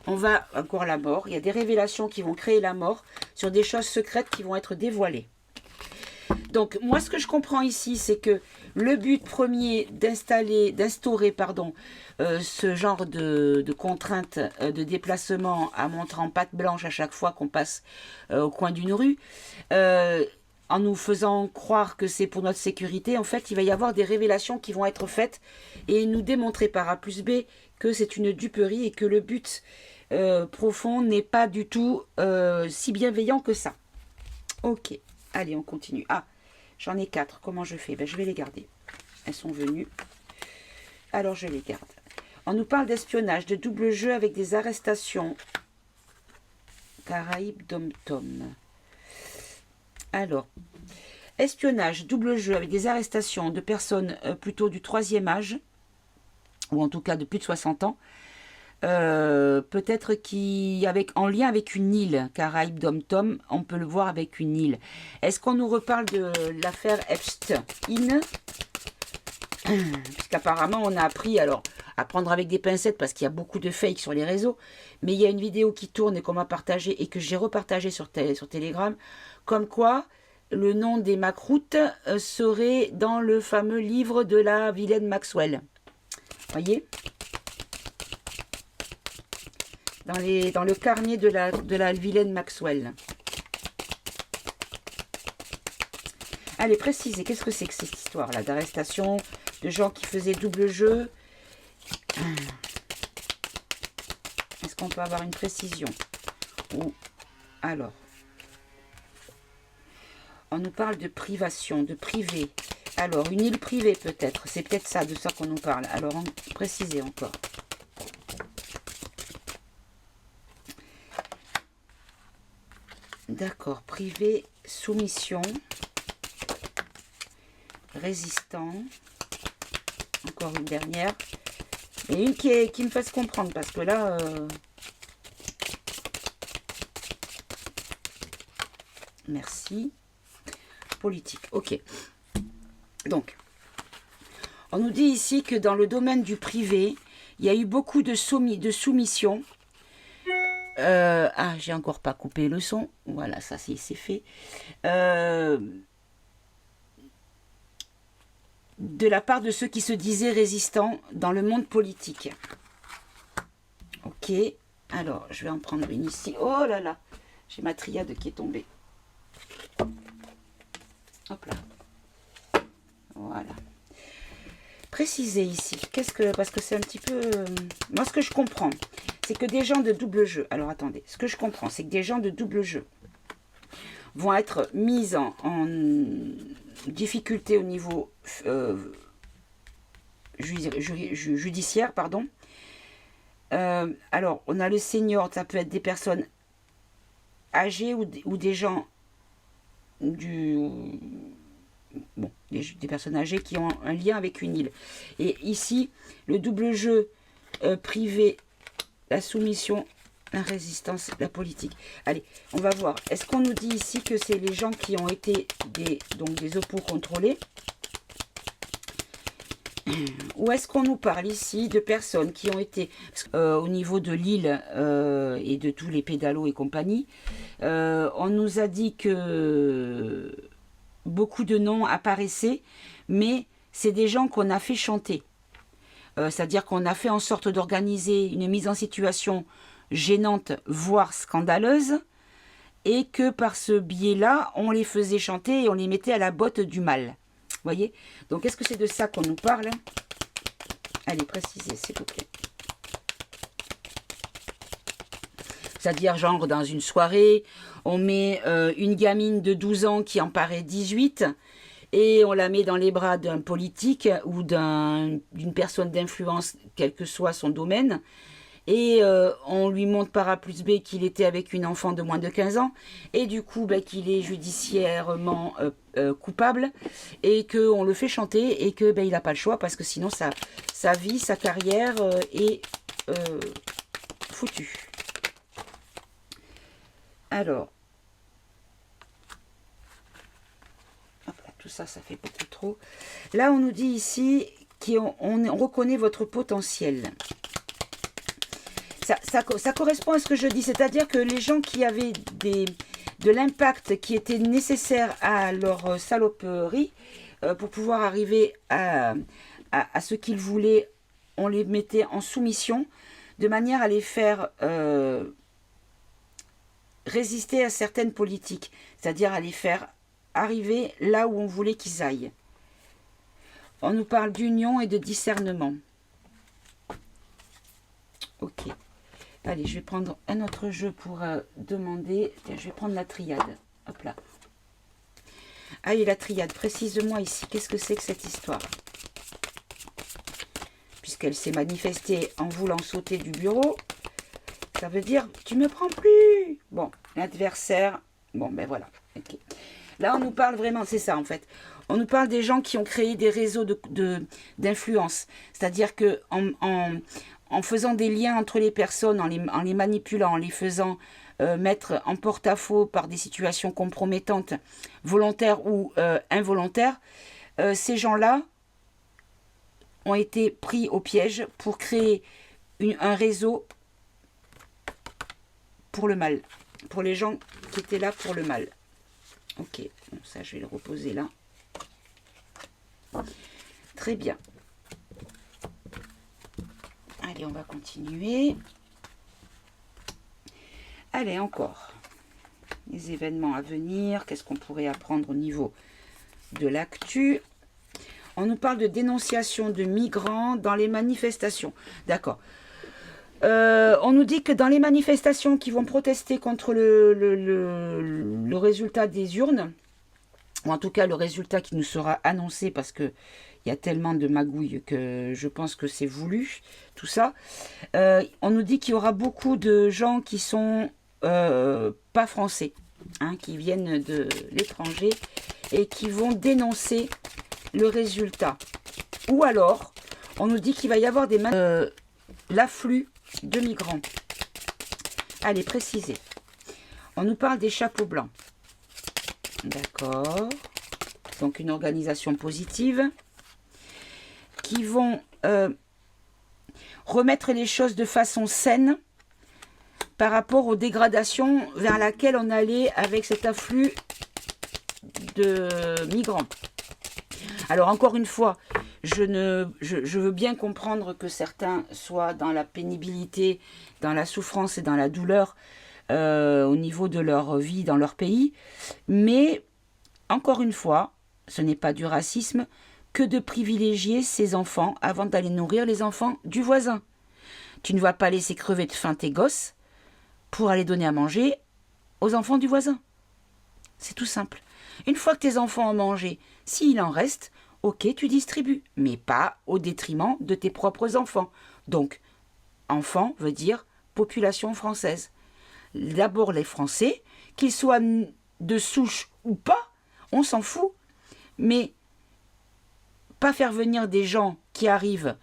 on va, encore la mort, il y a des révélations qui vont créer la mort sur des choses secrètes qui vont être dévoilées. Donc, moi, ce que je comprends ici, c'est que le but premier d'instaurer ce genre de contraintes de déplacement à montrant patte blanche à chaque fois qu'on passe au coin d'une rue, en nous faisant croire que c'est pour notre sécurité, en fait, il va y avoir des révélations qui vont être faites et nous démontrer par A plus B que c'est une duperie et que le but profond n'est pas du tout si bienveillant que ça. Ok, allez, on continue. Ah, j'en ai 4. Comment je fais? Ben, je vais les garder. Elles sont venues. Alors, je les garde. On nous parle d'espionnage, de double jeu avec des arrestations. Caraïbes Dom-Tom. Alors, espionnage, double jeu avec des arrestations de personnes plutôt du 3e âge, ou en tout cas de plus de 60 ans, peut-être en lien avec une île, Caraïbes Dom-Tom, on peut le voir avec une île. Est-ce qu'on nous reparle de l'affaire Epstein? Puisqu'apparemment on a appris, alors à prendre avec des pincettes parce qu'il y a beaucoup de fake sur les réseaux, mais il y a une vidéo qui tourne et qu'on m'a partagée et que j'ai repartagée sur Telegram, comme quoi le nom des Macroutes serait dans le fameux livre de la vilaine Maxwell. Voyez? dans le carnet de la vilaine Maxwell. Allez, précisez, qu'est-ce que c'est que cette histoire-là d'arrestation, de gens qui faisaient double jeu? Est-ce qu'on peut avoir une précision? Ou alors, on nous parle de privation, de privé. Alors, une île privée peut-être, c'est peut-être ça, de ça qu'on nous parle. Alors, précisez encore. D'accord, privé, soumission, résistant, encore une dernière. Et une qui me fasse comprendre, parce que là... Merci. Politique, ok. Donc, on nous dit ici que dans le domaine du privé, il y a eu beaucoup de soumission. Ah, j'ai encore pas coupé le son. Voilà, ça c'est fait. De la part de ceux qui se disaient résistants dans le monde politique. Ok. Alors, je vais en prendre une ici. Oh là là, j'ai ma triade qui est tombée. Hop là. Voilà. Préciser ici. Parce que c'est un petit peu... Moi, ce que je comprends, c'est que des gens de double jeu... Alors, attendez. Ce que je comprends, c'est que des gens de double jeu vont être mis en difficulté au niveau judiciaire, pardon. Alors, on a le senior, ça peut être des personnes âgées ou des gens bon, des personnes âgées qui ont un lien avec une île. Et ici, le double jeu privé, la soumission, la résistance, la politique. Allez, on va voir. Est-ce qu'on nous dit ici que c'est les gens qui ont été des oppos contrôlés? Ou est-ce qu'on nous parle ici de personnes qui ont été au niveau de l'île et de tous les pédalos et compagnie? On nous a dit que beaucoup de noms apparaissaient, mais c'est des gens qu'on a fait chanter. C'est-à-dire qu'on a fait en sorte d'organiser une mise en situation gênante, voire scandaleuse, et que par ce biais-là, on les faisait chanter et on les mettait à la botte du mal. Vous voyez? Donc, est-ce que c'est de ça qu'on nous parle? Allez, précisez, s'il vous plaît. C'est-à-dire, genre, dans une soirée, on met une gamine de 12 ans qui en paraît 18 et on la met dans les bras d'un politique ou d'une personne d'influence, quel que soit son domaine. Et on lui montre par A plus B qu'il était avec une enfant de moins de 15 ans. Et du coup, qu'il est judiciairement coupable. Et qu'on le fait chanter et que il n'a pas le choix parce que sinon sa vie, sa carrière est foutue. Alors, hop là, tout ça, ça fait beaucoup trop. Là, on nous dit ici qu'on reconnaît votre potentiel. Ça correspond à ce que je dis, c'est-à-dire que les gens qui avaient de l'impact qui était nécessaire à leur saloperie pour pouvoir arriver à ce qu'ils voulaient, on les mettait en soumission de manière à les faire résister à certaines politiques, c'est-à-dire à les faire arriver là où on voulait qu'ils aillent. On nous parle d'union et de discernement. Ok. Allez, je vais prendre un autre jeu pour demander. Tiens, je vais prendre la triade. Hop là. Allez, la triade. Précise-moi ici. Qu'est-ce que c'est que cette histoire? Puisqu'elle s'est manifestée en voulant sauter du bureau. Ça veut dire, tu me prends plus. Bon, l'adversaire. Bon, ben voilà. Okay. Là, on nous parle vraiment, c'est ça en fait. On nous parle des gens qui ont créé des réseaux d'influence. C'est-à-dire que en faisant des liens entre les personnes, en les manipulant, en les faisant mettre en porte-à-faux par des situations compromettantes, volontaires ou involontaires, ces gens-là ont été pris au piège pour créer un réseau pour le mal, pour les gens qui étaient là pour le mal. Ok, bon, ça je vais le reposer là. Très bien. Allez, on va continuer. Allez, encore. Les événements à venir. Qu'est-ce qu'on pourrait apprendre au niveau de l'actu? On nous parle de dénonciation de migrants dans les manifestations. D'accord. On nous dit que dans les manifestations qui vont protester contre le résultat des urnes, ou en tout cas le résultat qui nous sera annoncé, parce que il y a tellement de magouilles que je pense que c'est voulu, tout ça. On nous dit qu'il y aura beaucoup de gens qui sont pas français, hein, qui viennent de l'étranger et qui vont dénoncer le résultat. Ou alors, on nous dit qu'il va y avoir l'afflux de migrants. Allez, préciser. On nous parle des chapeaux blancs. D'accord. Donc, une organisation positive qui vont remettre les choses de façon saine par rapport aux dégradations vers laquelle on allait avec cet afflux de migrants. Alors, encore une fois, je veux bien comprendre que certains soient dans la pénibilité, dans la souffrance et dans la douleur au niveau de leur vie dans leur pays. Mais, encore une fois, ce n'est pas du racisme que de privilégier ses enfants avant d'aller nourrir les enfants du voisin. Tu ne vas pas laisser crever de faim tes gosses pour aller donner à manger aux enfants du voisin. C'est tout simple. Une fois que tes enfants ont mangé, s'il en reste, ok, tu distribues, mais pas au détriment de tes propres enfants. Donc, enfant veut dire population française. D'abord les Français, qu'ils soient de souche ou pas, on s'en fout. Mais pas faire venir des gens qui arrivent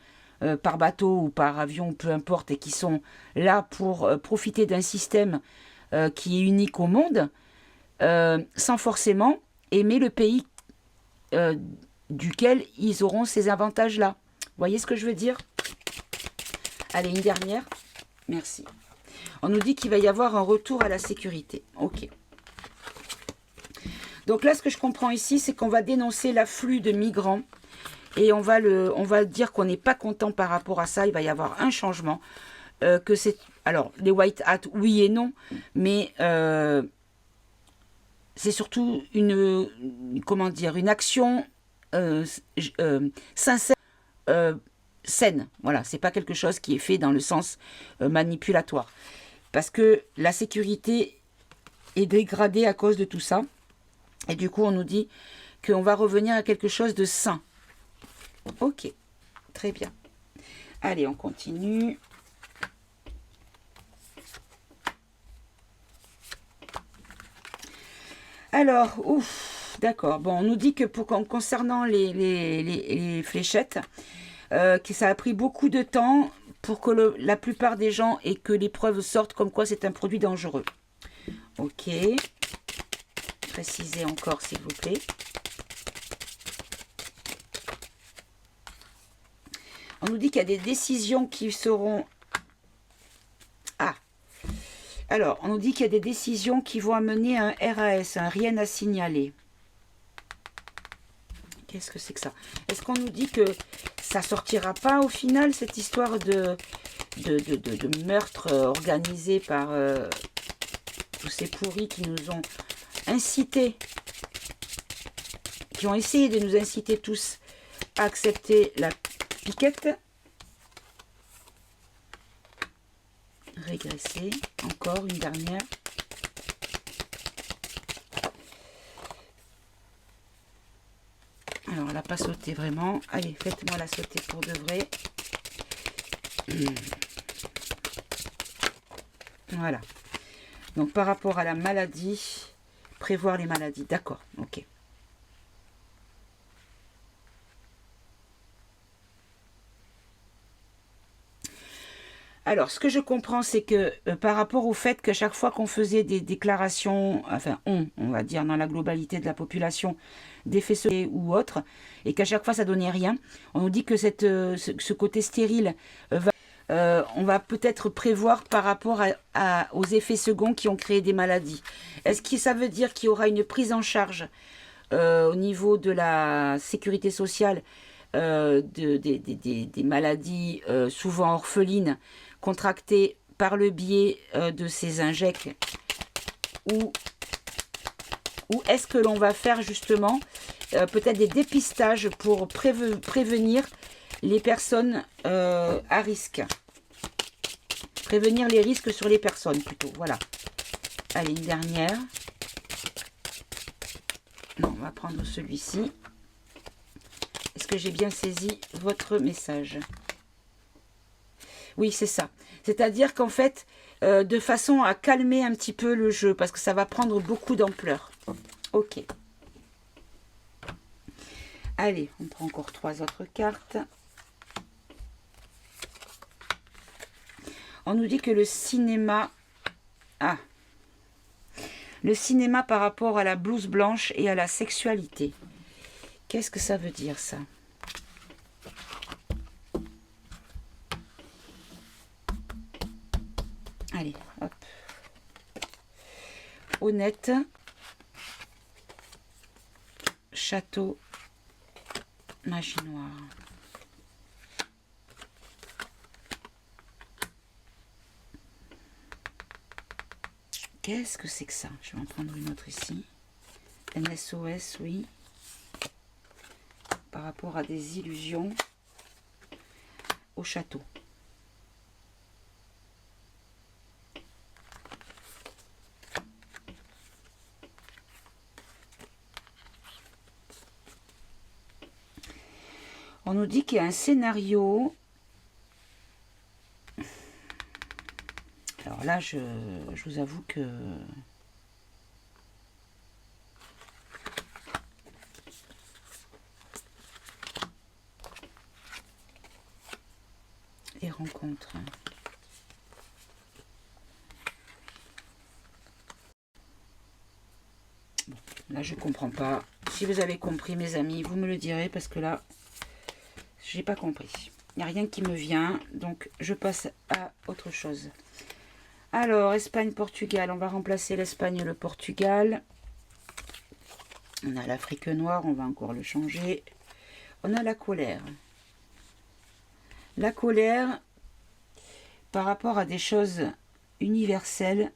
par bateau ou par avion, peu importe, et qui sont là pour profiter d'un système qui est unique au monde, sans forcément aimer le pays duquel ils auront ces avantages-là. Vous voyez ce que je veux dire? Allez, une dernière. Merci. On nous dit qu'il va y avoir un retour à la sécurité. Ok. Donc là, ce que je comprends ici, c'est qu'on va dénoncer l'afflux de migrants. Et on va dire qu'on n'est pas content par rapport à ça. Il va y avoir un changement. Alors, les white hats, oui et non. Mais c'est surtout une action sincère, saine. Voilà, c'est pas quelque chose qui est fait dans le sens manipulatoire. Parce que la sécurité est dégradée à cause de tout ça. Et du coup, on nous dit qu'on va revenir à quelque chose de sain. Ok, très bien. Allez, on continue. Alors, d'accord. Bon, on nous dit que concernant les fléchettes, que ça a pris beaucoup de temps pour que la plupart des gens et que les preuves sortent comme quoi c'est un produit dangereux. Ok. Précisez encore, s'il vous plaît. On nous dit qu'il y a des décisions qui seront... Ah. Alors, on nous dit qu'il y a des décisions qui vont amener un RAS, un rien à signaler. Qu'est-ce que c'est que ça? Est-ce qu'on nous dit que ça sortira pas au final, cette histoire de meurtre organisé par tous ces pourris qui nous ont incités, qui ont essayé de nous inciter tous à accepter la piquette? Régresser, encore une dernière. Alors, elle n'a pas sauté vraiment. Allez, faites-moi la sauter pour de vrai. Voilà. Donc, par rapport à la maladie, prévoir les maladies. D'accord, ok. Alors, ce que je comprends, c'est que par rapport au fait que chaque fois qu'on faisait des déclarations, enfin, on va dire dans la globalité de la population, d'effets secondaires ou autres, et qu'à chaque fois ça donnait rien, on nous dit que ce côté stérile, on va peut-être prévoir par rapport aux effets seconds qui ont créé des maladies. Est-ce que ça veut dire qu'il y aura une prise en charge au niveau de la sécurité sociale des maladies souvent orphelines, contractées par le biais de ces injects, ou est-ce que l'on va faire justement peut-être des dépistages pour prévenir les personnes à risque. Prévenir les risques sur les personnes plutôt, voilà. Allez, une dernière. Non, on va prendre celui-ci. Est-ce que j'ai bien saisi votre message? Oui, c'est ça. C'est-à-dire qu'en fait, de façon à calmer un petit peu le jeu, parce que ça va prendre beaucoup d'ampleur. Ok. Allez, on prend encore 3 autres cartes. On nous dit que le cinéma... Ah. Le cinéma par rapport à la blouse blanche et à la sexualité. Qu'est-ce que ça veut dire, ça? Allez, hop. Honnête. Château. Magie noire. Qu'est-ce que c'est que ça? Je vais en prendre une autre ici. Un SOS, oui. Par rapport à des illusions au château. On nous dit qu'il y a un scénario. Alors là, je vous avoue que... Les rencontres. Bon, là, je comprends pas. Si vous avez compris, mes amis, vous me le direz, parce que là, j'ai pas compris. Il n'y a rien qui me vient, donc je passe à autre chose. Alors, Espagne-Portugal, on va remplacer l'Espagne et le Portugal. On a l'Afrique noire, on va encore le changer. On a la colère. La colère par rapport à des choses universelles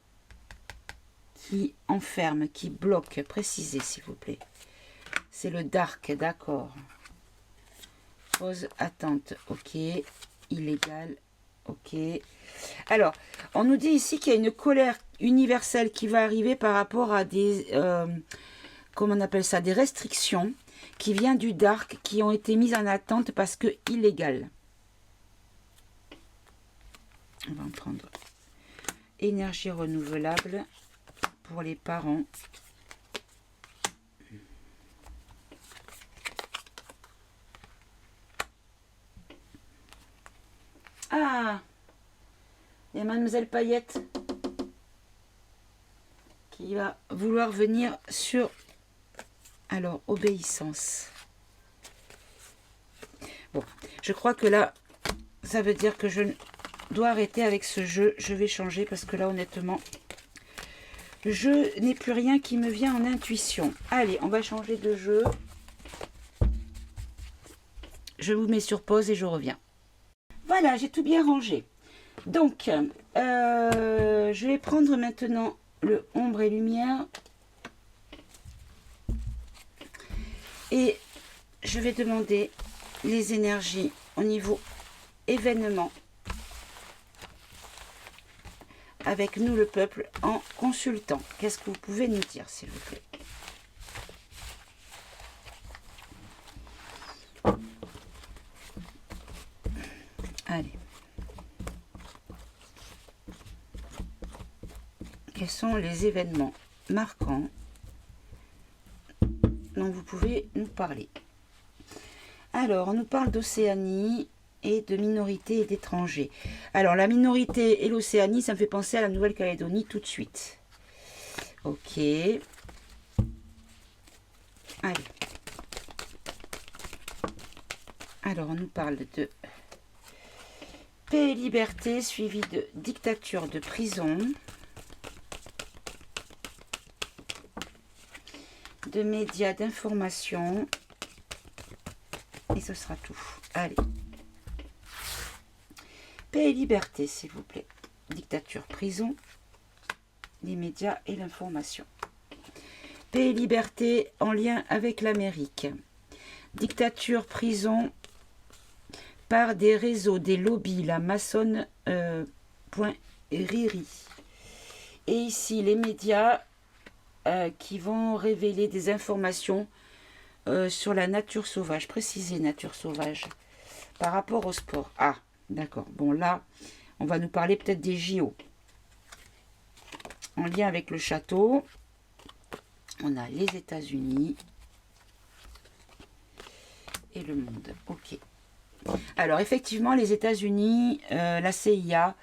qui enferment, qui bloquent. Précisez, s'il vous plaît. C'est le dark, d'accord. Pause, attente, ok. Illégal, ok. Alors, on nous dit ici qu'il y a une colère universelle qui va arriver par rapport à des... comment on appelle ça? Des restrictions qui viennent du dark, qui ont été mises en attente parce que illégales. On va en prendre énergie renouvelable pour les parents. Ah, il y a Mademoiselle Paillette qui va vouloir venir sur... Alors, obéissance. Bon, je crois que là, ça veut dire que je dois arrêter avec ce jeu. Je vais changer parce que là, honnêtement, je n'ai plus rien qui me vient en intuition. Allez, on va changer de jeu. Je vous mets sur pause et je reviens. Voilà, j'ai tout bien rangé. Donc, je vais prendre maintenant le ombre et lumière. Et je vais demander les énergies au niveau événement. Avec nous, le peuple, en consultant. Qu'est-ce que vous pouvez nous dire, s'il vous plaît? Allez. Quels sont les événements marquants dont vous pouvez nous parler? Alors, on nous parle d'Océanie et de minorité et d'étrangers. Alors, la minorité et l'Océanie, ça me fait penser à la Nouvelle-Calédonie tout de suite. Ok. Allez. Alors, on nous parle de paix et liberté, suivi de dictature de prison, de médias d'information, et ce sera tout. Allez. Paix et liberté, s'il vous plaît. Dictature, prison, les médias et l'information. Paix et liberté en lien avec l'Amérique. Dictature, prison, par des réseaux, des lobbies, la maçonne, Riri. Et ici, les médias qui vont révéler des informations sur la nature sauvage. Préciser nature sauvage par rapport au sport. Ah, d'accord. Bon, là, on va nous parler peut-être des JO. En lien avec le château, on a les États-Unis et le monde. Ok. Alors, effectivement, les États-Unis, la CIA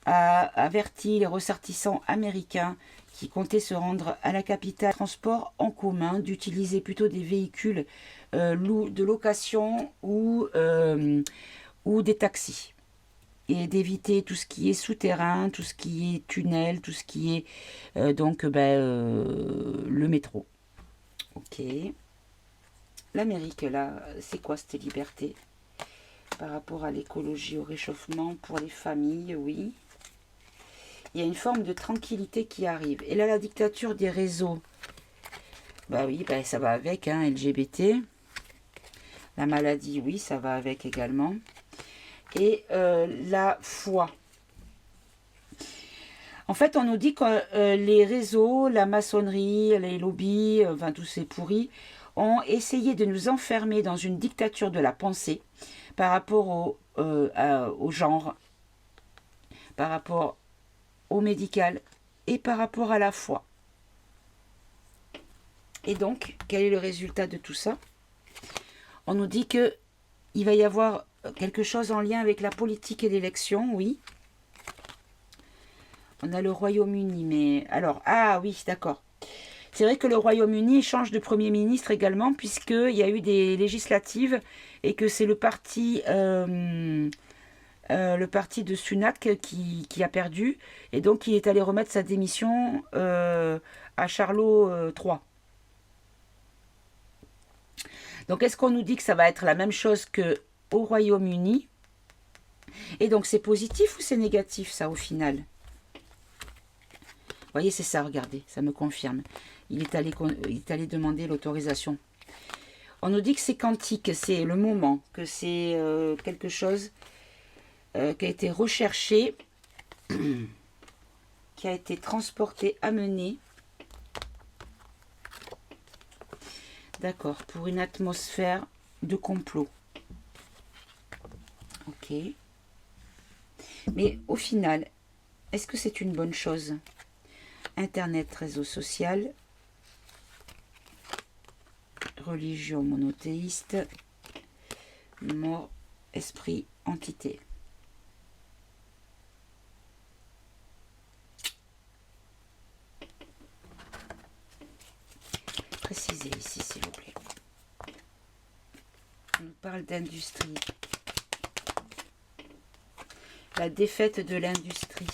a averti les ressortissants américains qui comptaient se rendre à la capitale transport en commun d'utiliser plutôt des véhicules de location ou des taxis. Et d'éviter tout ce qui est souterrain, tout ce qui est tunnel, tout ce qui est le métro. Ok. L'Amérique, là, c'est quoi cette liberté? Par rapport à l'écologie, au réchauffement, pour les familles, oui. Il y a une forme de tranquillité qui arrive. Et là, la dictature des réseaux. Bah oui, bah, ça va avec, hein, LGBT. La maladie, oui, ça va avec également. Et la foi. En fait, on nous dit que les réseaux, la maçonnerie, les lobbies, enfin tous ces pourris, ont essayé de nous enfermer dans une dictature de la pensée par rapport au genre, par rapport au médical et par rapport à la foi. Et donc, quel est le résultat de tout ça? On nous dit que il va y avoir quelque chose en lien avec la politique et l'élection, oui. On a le Royaume-Uni, mais... Alors, ah oui, d'accord. C'est vrai que le Royaume-Uni change de Premier ministre également, puisqu'il y a eu des législatives et que c'est le parti de Sunak qui a perdu. Et donc, il est allé remettre sa démission à Charles III. Donc, est-ce qu'on nous dit que ça va être la même chose qu'au Royaume-Uni? Et donc, c'est positif ou c'est négatif, ça, au final? Vous voyez, c'est ça, regardez, ça me confirme. Il est allé demander l'autorisation. On nous dit que c'est quantique, c'est le moment, que c'est quelque chose qui a été recherché, qui a été transporté, amené. D'accord, pour une atmosphère de complot. Ok. Mais au final, est-ce que c'est une bonne chose? Internet, réseau social, religion monothéiste, mort, esprit, entité. Précisez ici, s'il vous plaît. On nous parle d'industrie. La défaite de l'industrie.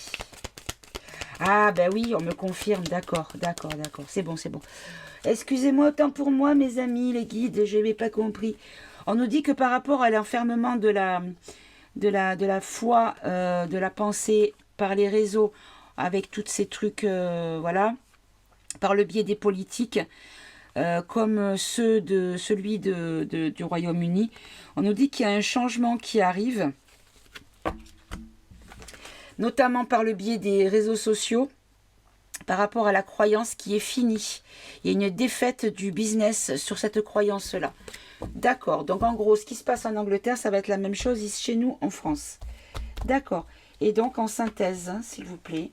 Ah, ben oui, on me confirme. D'accord. C'est bon. Excusez-moi autant pour moi, mes amis, les guides, je n'avais pas compris. On nous dit que par rapport à l'enfermement de la foi, de la pensée par les réseaux, avec tous ces trucs, voilà, par le biais des politiques, comme celui du Royaume-Uni, on nous dit qu'il y a un changement qui arrive, notamment par le biais des réseaux sociaux, par rapport à la croyance qui est finie. Il y a une défaite du business sur cette croyance-là. D'accord, donc en gros, ce qui se passe en Angleterre, ça va être la même chose ici chez nous en France. D'accord, et donc en synthèse, hein, s'il vous plaît.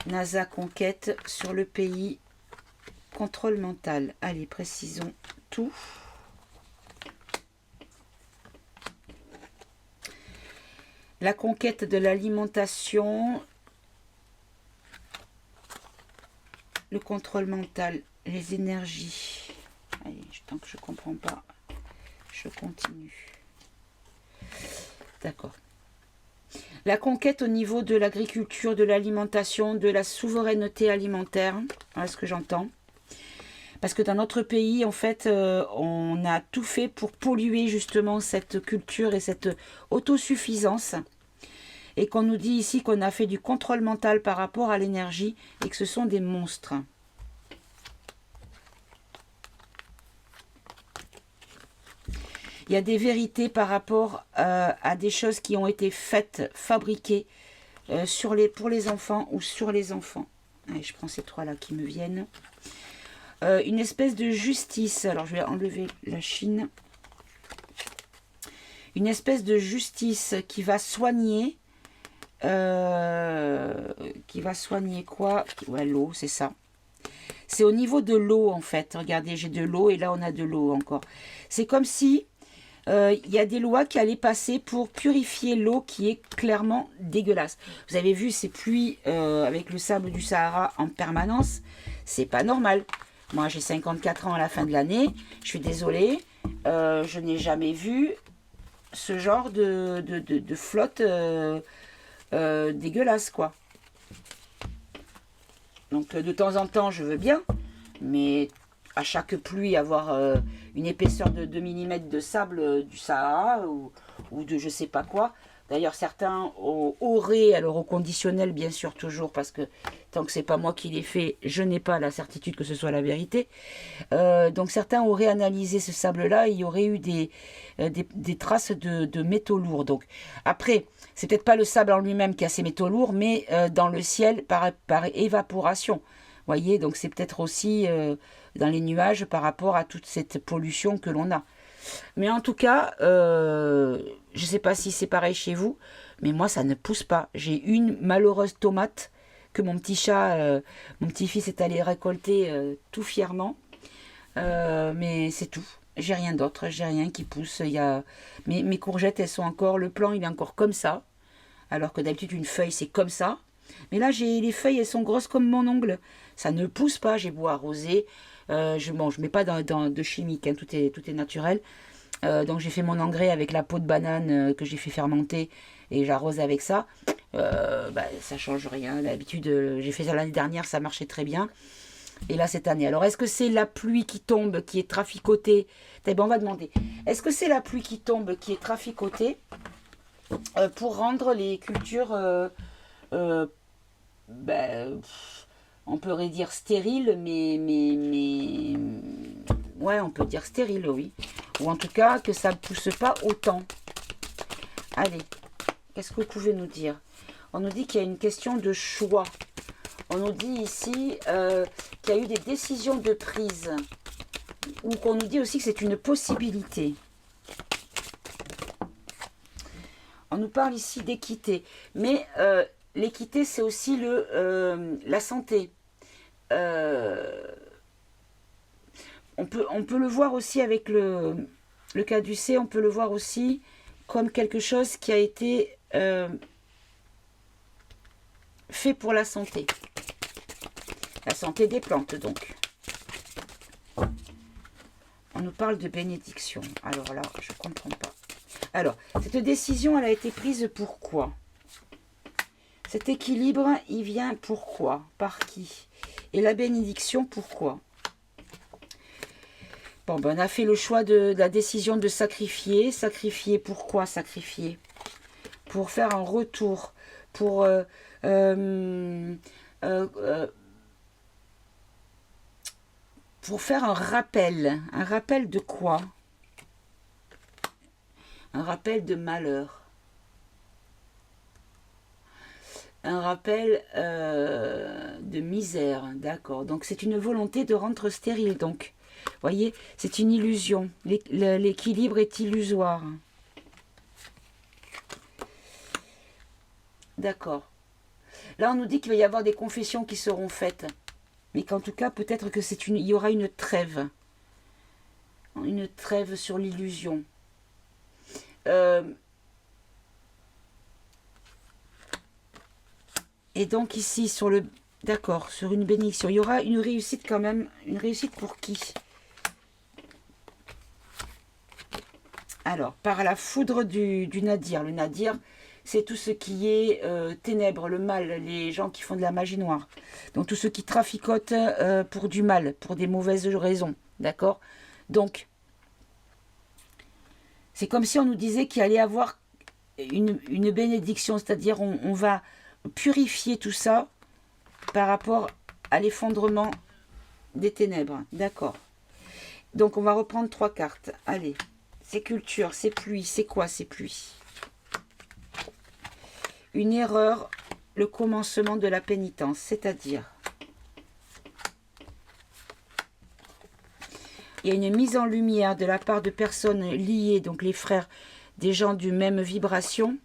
NASA conquête sur le pays, contrôle mental. Allez, précisons tout. La conquête de l'alimentation, le contrôle mental, les énergies. Allez, tant que je ne comprends pas, je continue. D'accord. La conquête au niveau de l'agriculture, de l'alimentation, de la souveraineté alimentaire, voilà ce que j'entends. Parce que dans notre pays, en fait, on a tout fait pour polluer justement cette culture et cette autosuffisance. Et qu'on nous dit ici qu'on a fait du contrôle mental par rapport à l'énergie et que ce sont des monstres. Il y a des vérités par rapport à des choses qui ont été faites, fabriquées pour les enfants ou sur les enfants. Allez, je prends ces trois-là qui me viennent. Une espèce de justice. Alors, je vais enlever la Chine. Une espèce de justice qui va soigner. Qui va soigner quoi? Ouais, l'eau, c'est ça. C'est au niveau de l'eau, en fait. Regardez, j'ai de l'eau et là, on a de l'eau encore. C'est comme si il y a des lois qui allaient passer pour purifier l'eau qui est clairement dégueulasse. Vous avez vu ces pluies avec le sable du Sahara en permanence. C'est pas normal. Moi, j'ai 54 ans à la fin de l'année. Je suis désolée. Je n'ai jamais vu ce genre de flotte dégueulasse, quoi. Donc, de temps en temps, je veux bien. Mais à chaque pluie, avoir une épaisseur de 2 mm de sable du Sahara ou de je sais pas quoi. D'ailleurs, certains auraient, alors au conditionnel, bien sûr, toujours, parce que tant que c'est pas moi qui l'ai fait, je n'ai pas la certitude que ce soit la vérité. Donc, certains auraient analysé ce sable-là, il y aurait eu des traces de métaux lourds. Donc, après, c'est peut-être pas le sable en lui-même qui a ces métaux lourds, mais dans le ciel, par évaporation. Voyez, donc c'est peut-être aussi dans les nuages par rapport à toute cette pollution que l'on a. Mais en tout cas, je ne sais pas si c'est pareil chez vous, mais moi ça ne pousse pas. J'ai une malheureuse tomate que mon petit chat, mon petit-fils est allé récolter tout fièrement. Mais c'est tout. J'ai rien d'autre, j'ai rien qui pousse. Mes courgettes, elles sont encore, le plant il est encore comme ça. Alors que d'habitude une feuille c'est comme ça. Mais là, les feuilles, elles sont grosses comme mon ongle. Ça ne pousse pas, j'ai beau arroser. Je ne mets pas de chimique, hein, tout est naturel. Donc j'ai fait mon engrais avec la peau de banane que j'ai fait fermenter et j'arrose avec ça. Ça change rien. D'habitude, j'ai fait ça l'année dernière, ça marchait très bien. Et là, cette année. Alors, est-ce que c'est la pluie qui tombe, qui est traficotée? On va demander. Est-ce que c'est la pluie qui tombe, qui est traficotée pour rendre les cultures... on pourrait dire stérile, mais ouais, on peut dire stérile, oui. Ou en tout cas, que ça ne pousse pas autant. Allez, qu'est-ce que vous pouvez nous dire? On nous dit qu'il y a une question de choix. On nous dit ici qu'il y a eu des décisions de prise. Ou qu'on nous dit aussi que c'est une possibilité. On nous parle ici d'équité. Mais... l'équité, c'est aussi la santé. On peut le voir aussi avec le caducée, on peut le voir aussi comme quelque chose qui a été fait pour la santé. La santé des plantes, donc. On nous parle de bénédiction. Alors là, je ne comprends pas. Alors, cette décision, elle a été prise pour quoi ? Cet équilibre, il vient pourquoi? Par qui? Et la bénédiction, pourquoi? Bon, on a fait le choix de la décision de sacrifier. Sacrifier, pourquoi sacrifier? Pour faire un retour, pour faire un rappel. Un rappel de quoi? Un rappel de malheur. Un rappel de misère, d'accord. Donc c'est une volonté de rendre stérile, donc. Voyez, c'est une illusion. L'équilibre est illusoire. D'accord. Là, on nous dit qu'il va y avoir des confessions qui seront faites. Mais qu'en tout cas, peut-être que il y aura une trêve. Une trêve sur l'illusion. Et donc ici, sur le... D'accord, sur une bénédiction. Il y aura une réussite quand même. Une réussite pour qui? Alors, par la foudre du nadir. Le nadir, c'est tout ce qui est ténèbres, le mal, les gens qui font de la magie noire. Donc tous ceux qui traficotent pour du mal, pour des mauvaises raisons. D'accord? Donc, c'est comme si on nous disait qu'il allait avoir une bénédiction, c'est-à-dire on va purifier tout ça par rapport à l'effondrement des ténèbres. D'accord. Donc on va reprendre 3 cartes. Allez, c'est culture, c'est pluie, c'est quoi ces pluies? Une erreur, le commencement de la pénitence, c'est-à-dire il y a une mise en lumière de la part de personnes liées, donc les frères, des gens du même vibration.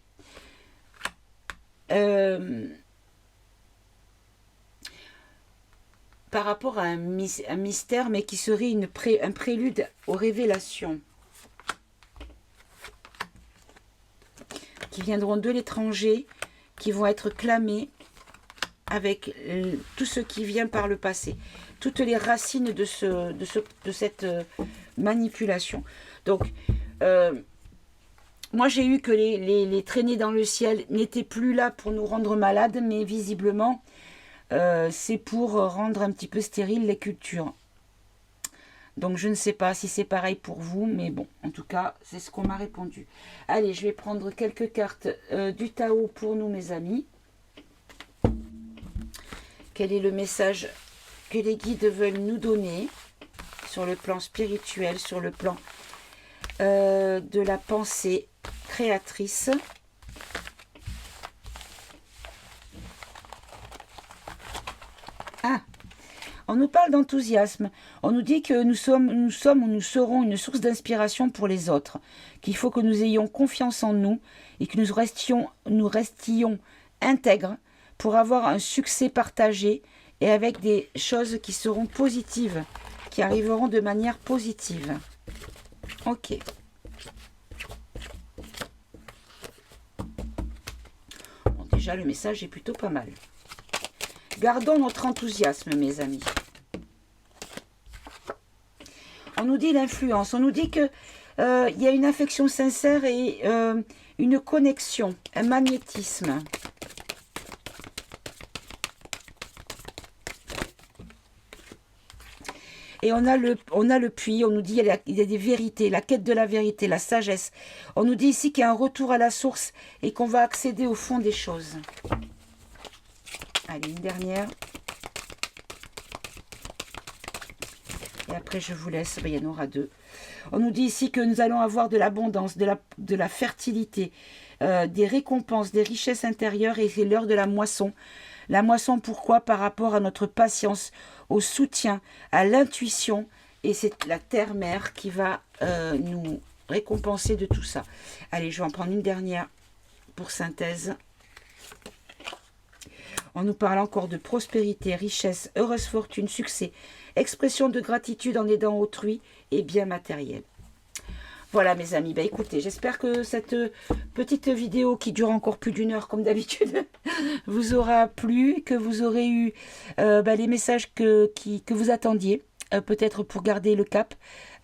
Par rapport à un mystère, mais qui serait un prélude aux révélations qui viendront de l'étranger, qui vont être clamées avec tout ce qui vient par le passé, toutes les racines de cette manipulation. Donc, moi j'ai eu que les traînées dans le ciel n'étaient plus là pour nous rendre malades, mais visiblement, c'est pour rendre un petit peu stériles les cultures. Donc je ne sais pas si c'est pareil pour vous, mais bon, en tout cas, c'est ce qu'on m'a répondu. Allez, je vais prendre quelques cartes du Tao pour nous, mes amis. Quel est le message que les guides veulent nous donner sur le plan spirituel, sur le plan de la pensée créatrice? Ah, on nous parle d'enthousiasme. On nous dit que nous sommes ou nous serons une source d'inspiration pour les autres. Qu'il faut que nous ayons confiance en nous et que nous restions intègres pour avoir un succès partagé et avec des choses qui seront positives, qui arriveront de manière positive. Ok. Bon, déjà, le message est plutôt pas mal. Gardons notre enthousiasme, mes amis. On nous dit l'influence. On nous dit que il y a une affection sincère et une connexion, un magnétisme. Et on a le puits, on nous dit il y a des vérités, la quête de la vérité, la sagesse. On nous dit ici qu'il y a un retour à la source et qu'on va accéder au fond des choses. Allez, une dernière. Et après, je vous laisse. Ben, il y en aura 2. On nous dit ici que nous allons avoir de l'abondance, de la fertilité, des récompenses, des richesses intérieures et c'est l'heure de la moisson. La moisson, pourquoi? Par rapport à notre patience, au soutien, à l'intuition. Et c'est la terre-mère qui va nous récompenser de tout ça. Allez, je vais en prendre une dernière pour synthèse. On nous parle encore de prospérité, richesse, heureuse fortune, succès, expression de gratitude en aidant autrui et bien matériel. Voilà mes amis, bah écoutez, j'espère que cette petite vidéo qui dure encore plus d'1 heure comme d'habitude vous aura plu, que vous aurez eu les messages que vous attendiez, peut-être pour garder le cap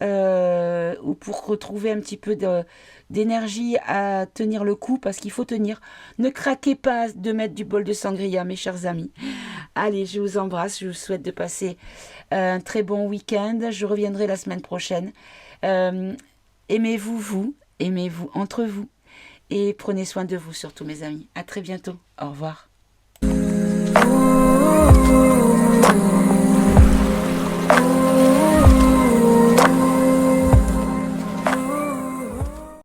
ou pour retrouver un petit peu d'énergie à tenir le coup parce qu'il faut tenir. Ne craquez pas de mettre du bol de sangria mes chers amis. Allez, je vous embrasse, je vous souhaite de passer un très bon week-end. Je reviendrai la semaine prochaine. Aimez-vous, aimez-vous entre vous et prenez soin de vous surtout mes amis. À très bientôt. Au revoir.